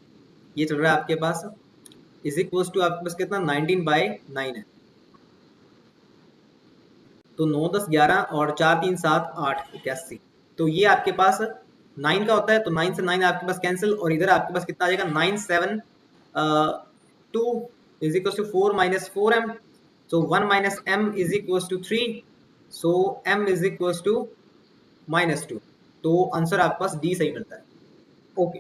ये चल रहा है आपके पास, इज इक्वल्स टू आपके पास कितना 19/9 है। तो 9 10 11 और 4 3 7 8 81, तो ये आपके पास 9 का होता है, तो 9 से 9 आपके पास कैंसिल, और इधर आपके पास कितना आ जाएगा 9 7 2 is equals to 4 minus 4m, so 1 minus m is equals to 3, so m is equals to -2, तो आंसर आपके पास डी सही बनता है। Okay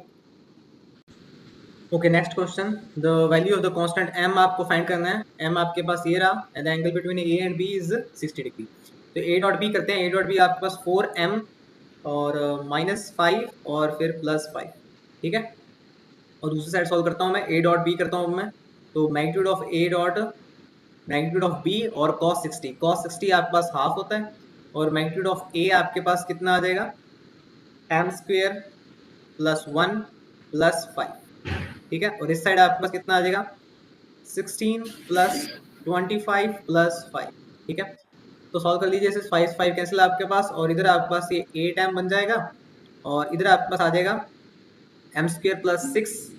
okay, next question, the value of the constant m आपको फाइंड करना है। m आपके पास ये रहा and the angle between a and b is 60 degree. तो a डॉट b करते हैं, a डॉट b आपके पास 4m और -5 और फिर +5, ठीक है। और दूसरी साइड सॉल्व करता हूँ मैं, a डॉट b करता हूँ मैं, तो magnitude of a dot magnitude of b और cos 60 आपके पास हाफ होता है, और मैग्नीट्यूड ऑफ a आपके पास कितना आ जाएगा m² + 1 + 5, ठीक है। और इस साइड आपके पास कितना आ जाएगा 16 + 25 + 5, ठीक है। तो सॉल्व कर लीजिए, 5 5 कैंसिल आपके पास, और इधर आपके पास ये 8m बन जाएगा, और इधर आपके पास आ जाएगा m² + 6,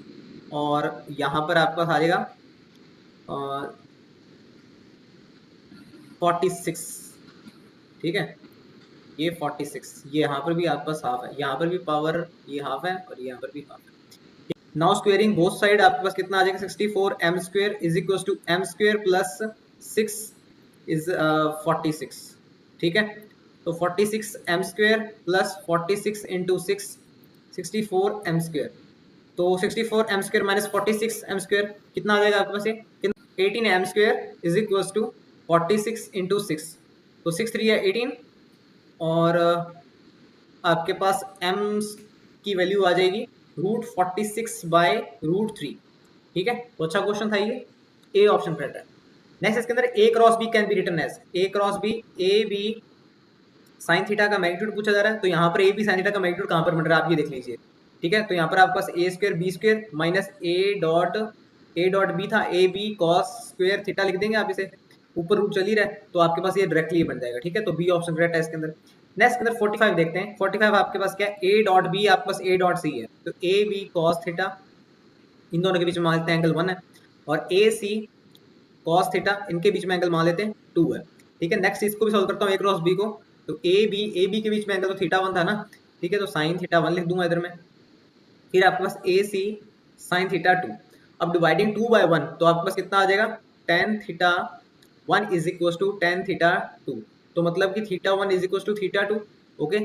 और यहाँ पर आपके पास आ जाएगा 46, ठीक है। ये 46, ये यहाँ पर भी आपके पास हाफ है, यहाँ पर भी पावर ये हाफ है और यहाँ पर भी हाफ है। नाउ स्क्वेयरिंग बोथ साइड आपके पास कितना आ जाएगा 64m² is equal to m² + 6 is 46, ठीक है। तो 46m² + 46 × 6 64m², तो 64m² - 46m² कितना आ जाएगा आपके पास, ये 18m² इज इक्वल टू 46 × 6, तो 6 3 है 18, और आपके पास m की वैल्यू आ जाएगी √46/√3, ठीक है। तो अच्छा क्वेश्चन था ये, ए ऑप्शन करेक्ट है। नेक्स्ट इसके अंदर a cross b can be written as a cross b, a b sine theta का मैग्नीट्यूड पूछा जा रहा है, तो यहाँ पर a b साइन थीटा का मैग्नीट्यूड कहाँ पर बन रहा है आप ये देख लीजिए, ठीक है। तो यहाँ पर आपके पास a² b² minus a dot b था a b cos² थीटा लिख देंगे आप इसे, ऊपर रूट चल ही रहा है, तो आपके पास ये डायरेक्टली बन जाएगा, ठीक है। तो बी ऑप्शन करेक्ट है इसके अंदर। नेक्स्ट के अंदर 45 देखते हैं, 45 आपके पास क्या है, a डॉट b आपके पास a डॉट c है, तो a b cos थीटा, इन दोनों के बीच में मान लेते हैं एंगल 1 है, और a c cos थीटा, इनके बीच में एंगल मान लेते हैं 2 है, ठीक है। नेक्स्ट इसको भी सॉल्व करता हूँ a क्रॉस b को, तो a b के बीच में एंगल तो थीटा 1 था ना, ठीक है। तो साइन थीटा 1 लिख दूंगा इधर में, फिर आपके पास a c साइन थीटा 2, अब डिवाइडिंग 2/1, तो आपके पास कितना आ जाएगा tan theta 1 is equal to tan theta 2, तो मतलब कि theta 1 is equal to theta 2, okay.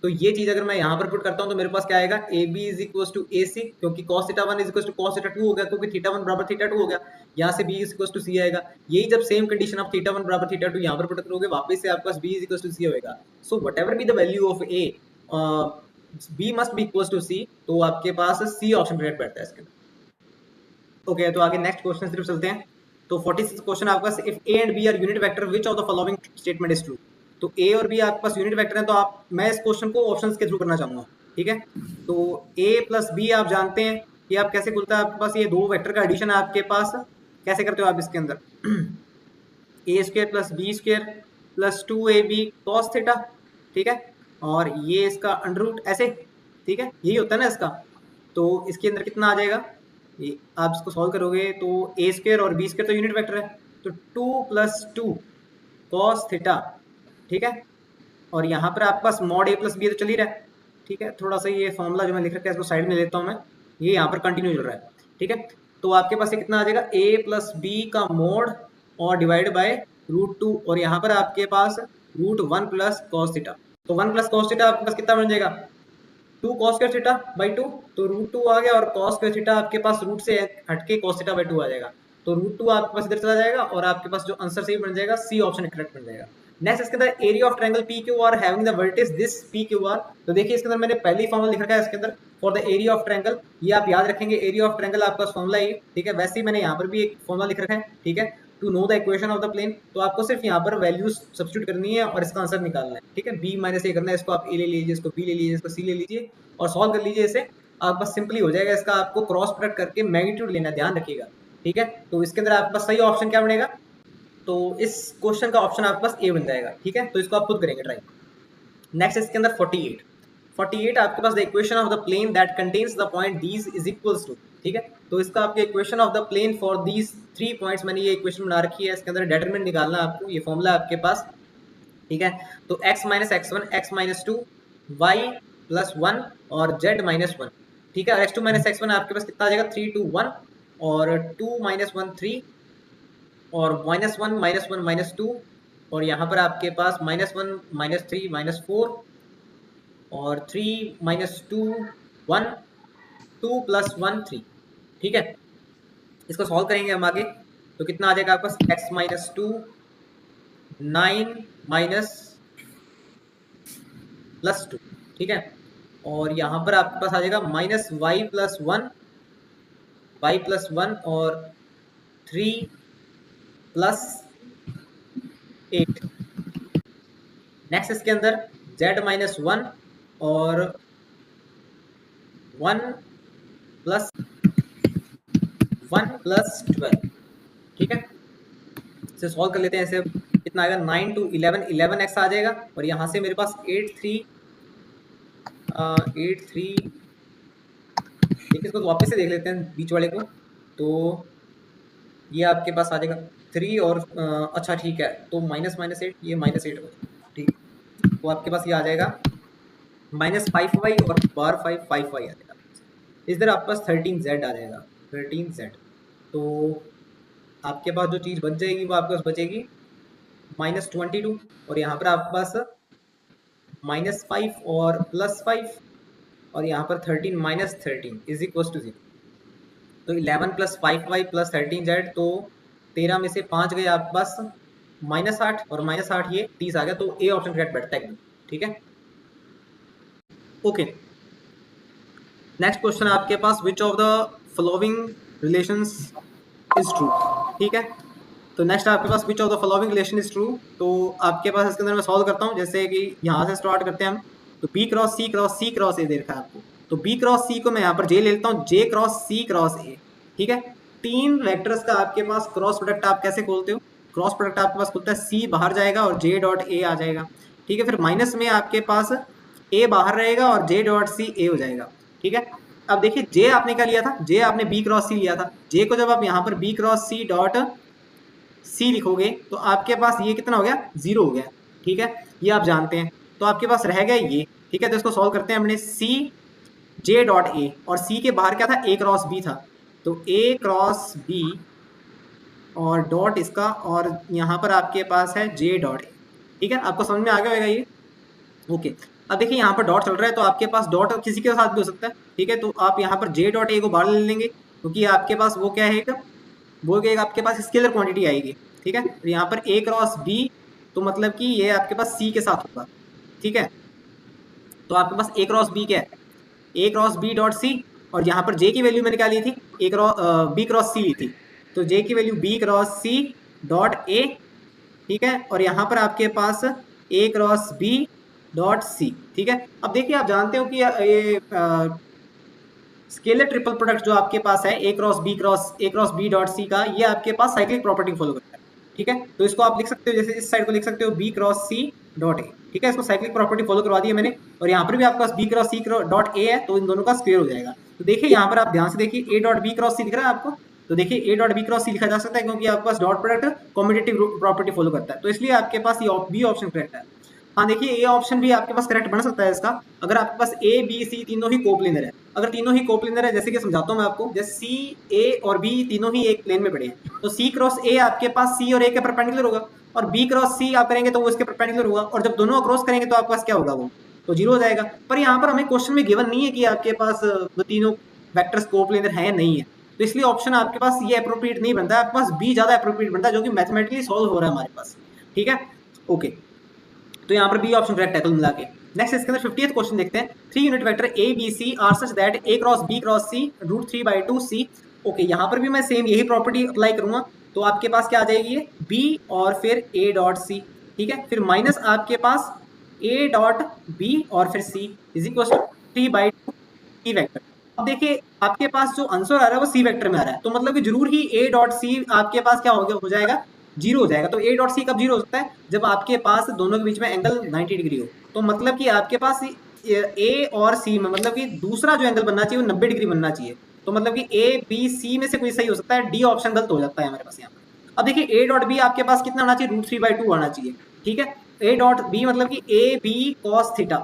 तो ये चीज अगर मैं यहाँ पर पुट करता हूँ तो मेरे पास क्या आएगा a b is equal to a c, क्योंकि cos theta 1 is equal to cos theta 2 हो गया, क्योंकि थीटा 1 बराबर थीटा 2 हो गया, यहाँ से b इज इक्वल टू सी आएगा। यही जब सेम कंडीशन ऑफ थीटा 1 बराबर थीटा 2 यहाँ पर पुट करोगे, वापस से आपके पास b is equal to c होगा। So whatever be the value of a, b must be equal to c, तो आपके पास सी ऑप्शन करेक्ट बैठता है इसके अंदर। ओके, तो आगे नेक्स्ट क्वेश्चन सिर्फ चलते हैं। तो 46 क्वेश्चन आपके पास, if a and b are unit vector which of the following statement is true. तो a और b आपके पास यूनिट वेक्टर हैं, तो आप, मैं इस क्वेश्चन को ऑप्शंस के थ्रू करना चाहूंगा, ठीक है। तो a + b आप जानते हैं कि आप कैसे खुलता है, आपके पास ये दो वेक्टर का एडिशन है आपके पास, कैसे करते हो आप इसके अंदर a² + b² + 2ab cos theta, ठीक है, और ये इसका अंडर रूट ऐसे, ठीक है, यही होता है ना इसका। तो इसके अंदर कितना आ जाएगा, ये आप इसको सॉल्व करोगे तो a² और b² तो यूनिट वेक्टर है, तो 2 + 2 cos थीटा, ठीक है। और यहाँ पर आपके पास mod a + b तो चल ही रहा है, ठीक है। थोड़ा सा ये फॉर्मूला जो मैं लिख रखा है इसको साइड में लेता हूँ मैं, ये यहाँ पर कंटिन्यू चल रहा है, ठीक है। तो आपके पास ये कितना आ जाएगा a + b का मोड और डिवाइड बाय √2, और यहाँ पर आपके पास √1 + cos थीटा, तो 1 + cos थीटा आपके पास कितना बन जाएगा 2 cos² थीटा/2, तो √2 आ गया, और cos² थीटा आपके पास रूट से हटके cos थीटा/2 आ जाएगा, तो √2 आपके पास इधर चला जाएगा, और आपके पास जो आंसर सही बन जाएगा सी ऑप्शन करेक्ट बन जाएगा। नेक्स्ट इसके अंदर area of triangle PQR having the vertices this PQR, तो देखिए इसके अंदर मैंने पहले ही फॉर्मूला लिख रखा है इसके अंदर for the area of triangle, ये आप याद रखेंगे, एरिया ऑफ ट्रायंगल आपका फॉर्मूला है, ठीक है। वैसे ही मैंने यहाँ पर भी एक फॉर्मूला लिख रखा है, ठीक है। To know the equation of the plane, तो आपको सिर्फ यहाँ पर वैल्यूज सब्स्टिट्यूट करनी है और इसका आंसर निकालना है, ठीक है। b माइनस ए करना है, इसको आप a ले लीजिए, इसको b ले लीजिए, इसको c ले लीजिए और सॉल्व कर लीजिए इसे, आप बस सिंपली हो जाएगा। इसका आपको क्रॉस प्रोडक्ट करके मैग्नीट्यूड लेना, ध्यान रखिएगा, ठीक है। तो इसके अंदर आपके पास सही ऑप्शन क्या बनेगा, तो इस क्वेश्चन का ऑप्शन आपके पास ए बन जाएगा, ठीक है। तो इसको आप खुद करेंगे ट्राई। नेक्स्ट इसके अंदर 48 आपके पास the equation of the plane that contains the point these is equals to, ठीक है। तो इसका आपके equation of the plane for these 3 points, मैंने ये इक्वेशन बना रखी है, इसके अंदर डिटरमिनेंट निकालना है आपको, ये फॉर्मूला आपके पास, ठीक है। तो x minus x1 x minus 2 y plus 1 और z माइनस 1, ठीक है। और x2 माइनस x1 आपके पास कितना आ जाएगा, 3 2 1 और 2 माइनस 1 3 और -1 -1 -2 और यहाँ पर आपके पास -1 -3 -4 और 3 -2 1 2 प्लस 1 3, ठीक है। इसको सॉल्व करेंगे हम आगे, तो कितना आ जाएगा आपके पास, x माइनस 2 9 माइनस प्लस 2, ठीक है। और यहाँ पर आपके पास आ जाएगा माइनस y प्लस 1 और 3 प्लस 8। नेक्स्ट इसके अंदर z माइनस 1 और 1 प्लस 12, ठीक है। इसे सॉल्व कर लेते हैं। ऐसे कितना आएगा, 9 to 11 x आ जाएगा और यहाँ से मेरे पास 8 3 देखिए, इसको तो वापस से देख लेते हैं बीच वाले को, तो ये आपके पास आ जाएगा 3 और अच्छा ठीक है, तो -8 ये -8 हो, ठीक है। तो आपके पास ये आ जाएगा -5y और बार 5y आ जाएगा। इस तरह आपके पास 13z आ जाएगा, 13z। तो आपके पास जो चीज़ बच जाएगी वो आपके पास बचेगी -22 और यहाँ पर आपके पास -5 और +5 और यहाँ पर 13 -13 इज इक्वल टू 0। तो 11 + 5y + 13z, तो 13 में से 5 गए आपके पास -8 और -8 ये 30 आ गया, तो ए ऑप्शन करेक्ट बैठता है, ठीक है। ओके, नेक्स्ट क्वेश्चन आपके पास, which of the following relations is true, ठीक है। तो नेक्स्ट आपके पास which of the following relation is true, तो आपके पास इसके अंदर मैं सॉल्व करता हूँ। जैसे कि यहाँ से स्टार्ट करते हैं हम, तो B cross C cross A दे रखा है आपको, तो B क्रॉस C को मैं यहाँ पर J ले लेता हूँ, J cross C cross A, ठीक है। 3 वेक्टर्स का आपके पास क्रॉस प्रोडक्ट आप कैसे खोलते हो, क्रॉस प्रोडक्ट आपके पास खुलता है C बाहर जाएगा और J डॉट A आ जाएगा, ठीक है। फिर माइनस में आपके पास A बाहर रहेगा और J डॉट C A हो जाएगा, ठीक है। अब देखिए J आपने क्या लिया था, J आपने B क्रॉस C लिया था, J को जब आप यहाँ पर B cross C dot C लिखोगे तो आपके पास ये कितना हो गया, 0 हो गया, ठीक है। ये आप जानते हैं, तो आपके पास रह गया ये, ठीक है। तो इसको सॉल्व करते हैं हमने, C J डॉट A और C के बाहर क्या था, A क्रॉस B था, तो A क्रॉस B और डॉट इसका और यहाँ पर आपके पास है J डॉट A, ठीक है। आपको समझ में आ गया होगा ये, ओके। अब देखिए यहाँ पर डॉट चल रहा है, तो आपके पास डॉट किसी के साथ भी हो सकता है, ठीक है। तो आप यहाँ पर J डॉट A को बाहर ले लेंगे, क्योंकि आपके पास वो क्या है, वो क्या आपके पास स्केलर क्वांटिटी आएगी, ठीक है। तो यहाँ पर A क्रॉस B, तो मतलब कि ये आपके पास C के साथ होगा, ठीक है। तो आपके पास A क्रॉस B क्या है, A cross B dot C, और यहाँ पर J की वैल्यू मैंने क्या ली थी, B क्रॉस C ली थी, तो J की value B cross C dot A, ठीक है। और यहाँ पर आपके पास A cross B dot C, ठीक है। अब देखिए आप जानते हो कि ये स्केलर ट्रिपल प्रोडक्ट जो आपके पास है A cross B dot C का, ये आपके पास साइक्लिक प्रॉपर्टी फॉलो करता है, ठीक है। तो इसको आप लिख सकते हो, जैसे इस साइड को लिख सकते हो B cross C dot A, ठीक है। इसको साइक्लिक प्रॉपर्टी फॉलो करवा दी है मैंने, और यहाँ पर भी आपके पास B cross C dot A है, तो इन दोनों का स्क्वायर हो जाएगा। तो देखिए यहाँ पर आप ध्यान से देखिए, A dot B cross C दिख रहा है आपको, तो देखिए A dot B cross C लिखा जा सकता है, क्योंकि आपके पास dot product commutative property follow करता है, तो इसलिए आपके पास ये B ऑप्शन करेक्ट है। हाँ देखिए, ए ऑप्शन भी आपके पास करेक्ट बन सकता है इसका, अगर आपके पास A B C तीनों ही कोप्लेनर है। अगर तीनों ही कोप्लेनर है, जैसे कि समझाता हूँ मैं आपको, जैसे C A और B तीनों ही एक प्लेन में पड़े हैं, तो C क्रॉस A आपके पास C और A के परपेंडिकुलर होगा, और B क्रॉस C आप करेंगे तो वो इसके परपेंडिकुलर होगा, और जब दोनों क्रॉस करेंगे तो आपके पास क्या होगा, वो तो 0 हो जाएगा। पर यहाँ पर हमें क्वेश्चन में गिवन नहीं है कि आपके पास वो तीनों वेक्टर्स कोप्लेनर है या नहीं है, तो इसलिए ऑप्शन आपके पास ये अप्रोप्रिएट नहीं बनता है, आपके पास B ज्यादा अप्रोप्रिएट बनता है, जो कि मैथमेटिकली सॉल्व हो रहा है हमारे पास, ठीक है। ओके, तो यहाँ पर बी ऑप्शन करेक्ट है कुल मिला के। नेक्स्ट इसके अंदर 50th क्वेश्चन देखते हैं, 3 unit vector A B C are such that A cross B cross C √3/2 C। Okay, यहाँ पर भी मैं सेम यही प्रॉपर्टी अप्लाई करूंगा, तो आपके पास क्या आ जाएगी ये बी और फिर ए डॉट सी, ठीक है, फिर माइनस आपके पास ए डॉट बी और फिर C is equal to 3/2 C vector. अब देखिए आपके पास जो आंसर आ रहा है वो सी वेक्टर में आ रहा है, तो मतलब कि जरूर ही ए डॉट सी आपके पास क्या हो जाएगा, जीरो हो जाएगा। तो ए डॉट सी कब जीरो हो सकता है, जब आपके पास दोनों के बीच में एंगल 90 डिग्री हो। तो मतलब कि आपके पास ए और सी में मतलब कि दूसरा जो एंगल बनना चाहिए वो 90 डिग्री बनना चाहिए। तो मतलब कि ए बी सी में से कोई सही हो सकता है, डी ऑप्शन गलत हो जाता है हमारे पास यहाँ पर। अब देखिए ए डॉट बी आपके पास कितना होना चाहिए, √3/2 आना चाहिए, ठीक है। ए डॉट बी मतलब कि ए बी कॉस थीटा,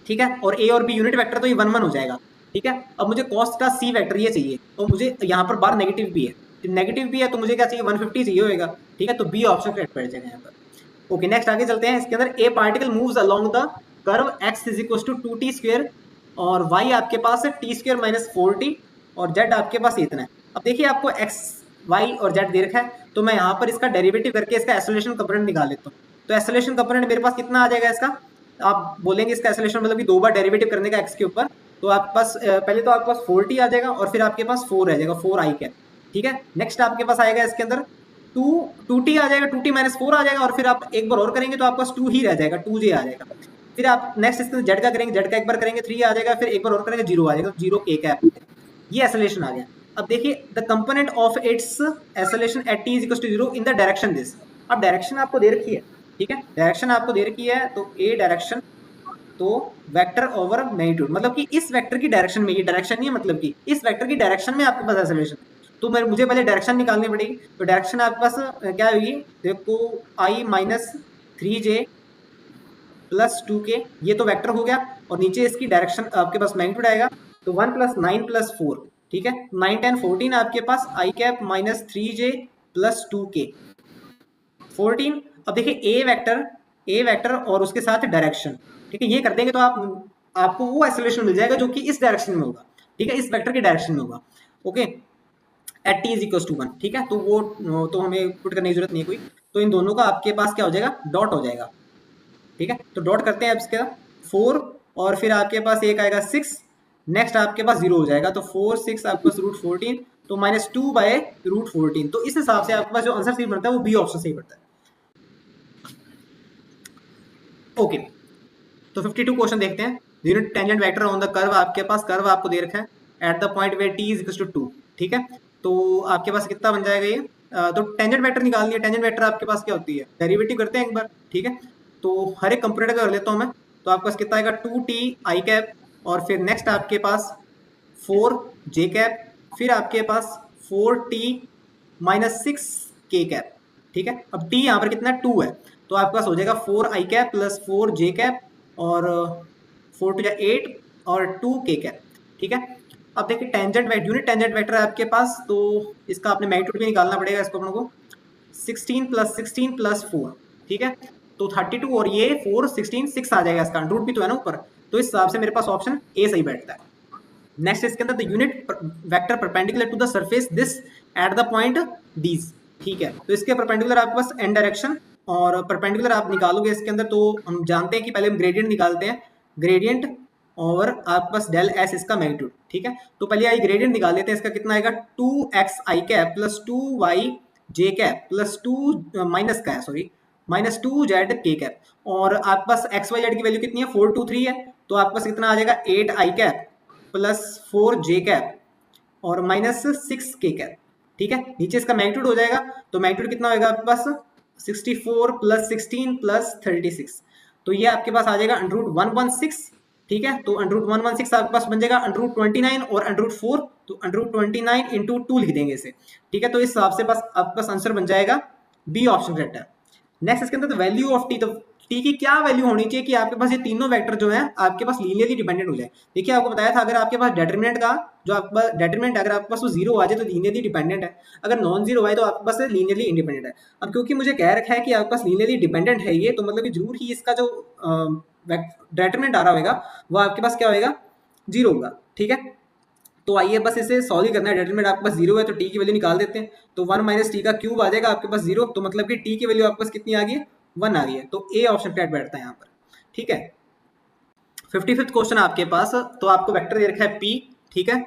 ठीक है, और ए और बी यूनिट वेक्टर तो ये 1 1 हो जाएगा, ठीक है। अब मुझे कॉस का सी वेक्टर ये चाहिए, तो मुझे यहाँ पर बार नेगेटिव भी है, नेगेटिव भी है तो मुझे क्या चाहिए 150 चाहिए होगा, ठीक है। तो बी ऑप्शन करेक्ट बैठ जाएगा यहाँ पर। ओके नेक्स्ट आगे चलते हैं। इसके अंदर a particle moves along the curve x is equal to 2t² और वाई आपके पास है t² - 4t और जेड आपके पास इतना है। अब देखिए आपको एक्स वाई और जेड दे रखा है, तो मैं यहाँ पर इसका डेरिवेटिव करके इसका एक्सेलरेशन कंपोनेंट निकाल लेता हूँ। तो एक्सेलरेशन कंपोनेंट मेरे पास कितना आ जाएगा इसका, आप बोलेंगे इसका एक्सेलरेशन मतलब कि 2 बार डेरिवेटिव करने का एक्स के ऊपर, तो आपके पास पहले तो आपके पास 4t आ जाएगा और फिर आपके पास 4 रह जाएगा 4i कैप, ठीक है। नेक्स्ट आपके पास आएगा इसके अंदर 2t आ जाएगा, 2t - 4 आ जाएगा और फिर आप एक बार और करेंगे तो आपके पास 2 ही रह जाएगा, 2j आ जाएगा। फिर आप नेक्स्ट इसके अंदर जेड का करेंगे, जेड का एक बार करेंगे 3 आ जाएगा, फिर एक बार और करेंगे 0 आ जाएगा, 0k कैप। ये एक्सेलरेशन आ गया। अब देखिए the component of its acceleration at t = 0 in the direction this. अब डायरेक्शन आपको दे रखी है, ठीक है, डायरेक्शन आपको दे रखी है, तो ए डायरेक्शन तो वेक्टर ओवर मैग्नीट्यूड मतलब कि इस वेक्टर की डायरेक्शन में, ये डायरेक्शन नहीं है मतलब कि इस वेक्टर की डायरेक्शन में आपके पास एक्सेलरेशन, तो मुझे पहले डायरेक्शन निकालनी पड़ेगी। तो डायरेक्शन आपके पास क्या होगी, देखो i - 3j + 2k, ये तो वेक्टर हो गया और नीचे इसकी डायरेक्शन आपके पास मैग्नीट्यूड आएगा, तो 1 + 9 + 4, ठीक है, 9 10 14 आपके पास i कैप - 3j + 2k 14। अब देखिए ए वेक्टर और उसके साथ डायरेक्शन, ठीक है, ये कर देंगे तो आपको वो एक्सेलरेशन मिल जाएगा जो कि इस डायरेक्शन में होगा, ठीक है, इस वेक्टर के डायरेक्शन में होगा। ओके एट t = 1, ठीक है, तो वो तो हमें पुट करने की जरूरत नहीं है कोई। तो इन दोनों का आपके पास क्या हो जाएगा, डॉट हो जाएगा, ठीक है। तो डॉट करते हैं अब इसका 4 और फिर आपके पास एक आएगा 6, नेक्स्ट आपके पास 0 हो जाएगा, तो 4 6 आपके पास √14, तो -2/√14। तो इस हिसाब से आपके पास जो आंसर सही बनता है वो बी ऑप्शन सही बनता है। ओके तो 52 क्वेश्चन देखते हैं। Unit tangent vector on the curve, आपके पास कर्व आपको दे रखा है at the point where t = 2, ठीक है। तो आपके पास कितना बन जाएगा ये, तो टेंजेंट वेक्टर निकालनी है। टेंजेंट वेक्टर आपके पास क्या होती है, डेरिवेटिव करते हैं एक बार, ठीक है। तो हर एक कंपोनेंट का कर लेता हूँ मैं, तो आपके पास कितना आएगा 2t i कैप और फिर नेक्स्ट आपके पास 4j कैप, फिर आपके पास 4t - 6k कैप, ठीक है। अब t यहाँ पर कितना 2 है, तो आपके पास हो जाएगा 4i कैप + 4j कैप और 4 to 8 और 2k कैप, ठीक है। अब देखिए टेंजेंट यूनिट टेंजेंट वेक्टर है आपके पास, तो इसका आपने मैग्नीट्यूड भी निकालना पड़ेगा इसको अपन को, 16 + 16 + 4, ठीक है, तो 32 और ये 4 16 6 आ जाएगा, इसका रूट भी तो है ना ऊपर, तो इस हिसाब से मेरे पास ऑप्शन ए सही बैठता है। नेक्स्ट इसके अंदर the unit vector perpendicular to the surface this at the point these, ठीक है। तो इसके परपेंडिकुलर आपके पास एन डायरेक्शन और परपेंडिकुलर आप निकालोगे इसके अंदर, तो हम जानते हैं कि पहले हम ग्रेडियंट निकालते हैं, ग्रेडियंट और आपके पास डेल एस इसका मैग्नीट्यूड, ठीक है। तो पहले आई ग्रेडियंट निकाल लेते हैं, इसका कितना आएगा 2xi cap + 2yj cap + 2 minus का है सॉरी -2zk कैप, और आपके पास एक्स वाई जेड की वैल्यू कितनी है 4 2 3 है, तो आपके पास कितना आ जाएगा 8i कैप + 4j कैप और -6k कैप, ठीक है। नीचे इसका मैग्नीट्यूड हो जाएगा, तो मैग्नीट्यूड कितना होगा आपके पास 64 + 16 + 36, तो ये आपके पास आ जाएगा √116, ठीक है। तो √116 आपके पास बन जाएगा √29 और √4, तो √29 × 2 लिख देंगे इसे, ठीक है। तो इस हिसाब से बस आपके पास आंसर बन जाएगा बी ऑप्शन करेक्ट है। नेक्स्ट इसके अंदर वैल्यू ऑफ टी, तो टी की क्या वैल्यू होनी चाहिए कि आपके पास ये तीनों वेक्टर जो है आपके पास लीनियरली डिपेंडेंट हो जाए। देखिए आपको बताया था अगर आपके पास डिटरमिनेंट का जो आपके पास डिटरमिनेंट अगर आपके पास वो 0 आ जाए तो लीनियरली डिपेंडेंट है, अगर नॉन जीरो आए तो आपके पास लीनियरली इंडिपेंडेंट है। अब क्योंकि मुझे कह रखा है कि आपके पास लीनियरली डिपेंडेंट है ये, तो मतलब कि जरूर ही इसका जो डिटरमिनेंट आ रहा होगा वो आपके पास क्या होगा 0 होगा, ठीक है। तो आइए बस इसे सॉल्व ही करना है। डिटरमिनेंट आपके पास 0 है तो टी की वैल्यू निकाल देते हैं, तो 1 - t का क्यूब आ जाएगा आपके पास 0, तो मतलब कि टी की वैल्यू आपके पास कितनी आ गई है 1 आ गई है, तो ए ऑप्शन करेक्ट बैठता है यहाँ पर, ठीक है। 55th क्वेश्चन आपके पास, तो आपको वेक्टर दे रखा है p, ठीक है,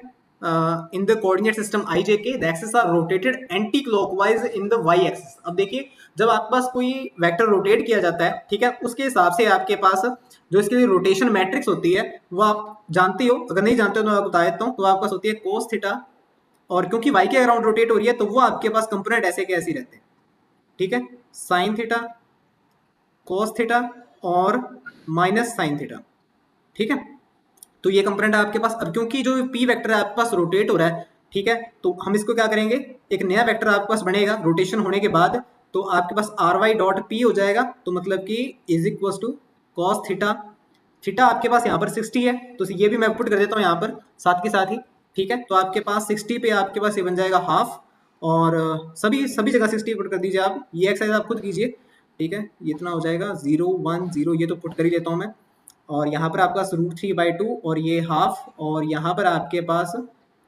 in the coordinate system I, J, K, the axes are rotated anti-clockwise in the y axis। अब देखिए जब आपके पास कोई वेक्टर रोटेट किया जाता है, ठीक है, उसके हिसाब से आपके पास जो इसके लिए रोटेशन मैट्रिक्स होती है वो आप जानते हो, अगर नहीं जानते हो तो मैं आपको बता देता हूँ। तो आपके पास होती है कोस थीटा, और क्योंकि y के अराउंड रोटेट हो रही है तो वो आपके पास कंपोनेंट ऐसे के ऐसे रहते हैं, ठीक है, साइन थीटा, कोस थीटा और माइनस साइन थीटा, ठीक है। तो ये कंपोनेंट आपके पास, अब क्योंकि जो p वेक्टर है आपके पास रोटेट हो रहा है, ठीक है, तो हम इसको क्या करेंगे, एक नया वेक्टर आपके पास बनेगा रोटेशन होने के बाद, तो आपके पास ry डॉट p हो जाएगा, तो मतलब कि is equal to cos theta, theta आपके पास यहाँ पर 60 है, तो ये भी मैं पुट कर देता हूँ यहाँ पर साथ के साथ ही, ठीक है। तो आपके पास 60 पे आपके पास ये बन जाएगा हाफ, और सभी जगह 60 पुट कर दीजिए आप, ये एक्सरसाइज आप खुद कीजिए, ठीक है। ये इतना हो जाएगा 0 1 0, ये तो पुट कर ही लेता हूँ मैं, और यहाँ पर आपका √3/2 और ये हाफ, और यहाँ पर आपके पास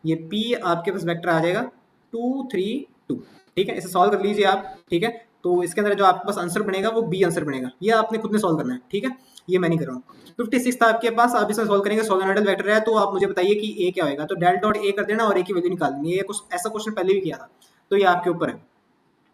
ये p आपके पास वेक्टर आ जाएगा 2 3 2, ठीक है। इसे सॉल्व कर लीजिए आप, ठीक है। तो इसके अंदर जो आपके पास आंसर बनेगा वो बी आंसर बनेगा, ये आपने खुद में सॉल्व करना है, ठीक है, ये मैं नहीं कर रहा हूँ। 56 आपके पास, आप इसे सॉल्व करेंगे, सोलेनोइडल वेक्टर है, तो आप मुझे बताइए कि ए क्या होगा, तो डेल डॉट ए कर देना और ए की वैल्यू निकाल देनी है। ये कुछ ऐसा क्वेश्चन पहले भी किया था, तो ये आपके ऊपर है।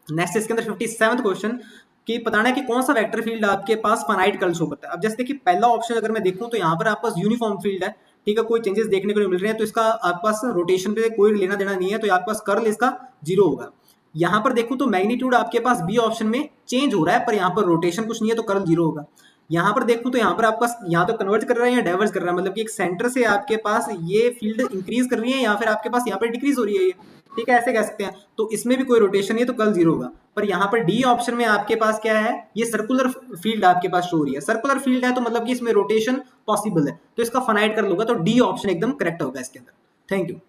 नेक्स्ट इसके अंदर 57वां क्वेश्चन कि बताना है कि कौन सा वेक्टर फील्ड आपके पास फाइनाइट कर्ल शो करता है। अब जैसे देखिए पहला ऑप्शन अगर मैं देखूं तो यहाँ पर आपके पास यूनिफॉर्म फील्ड है, ठीक है, कोई चेंजेस देखने को नहीं मिल रहे हैं, तो इसका आपके पास रोटेशन पे कोई लेना देना नहीं है, तो आपके पास कर्ल इसका 0 होगा। यहाँ पर देखूं तो मैग्नीट्यूड आपके पास बी ऑप्शन में चेंज हो रहा है, पर यहाँ पर रोटेशन कुछ नहीं है, तो कर्ल 0 होगा। यहाँ पर देखूं तो यहाँ पर आपका यहाँ तो कन्वर्ज कर रहा है या डाइवर्ज कर रहा है, मतलब कि एक सेंटर से आपके पास ये फील्ड इंक्रीज कर रही है या फिर आपके पास यहाँ पर डिक्रीज हो रही है ये, ठीक है, ऐसे कह सकते हैं। तो इसमें भी कोई रोटेशन नहीं है, तो कर्ल 0 होगा। पर यहाँ पर डी ऑप्शन में आपके पास क्या है, ये सर्कुलर फील्ड आपके पास शो हो रही है, सर्कुलर फील्ड है तो मतलब कि इसमें रोटेशन पॉसिबल है, तो इसका फाइनाइट कर लूंगा, तो डी ऑप्शन एकदम करेक्ट होगा इसके अंदर। Thank you.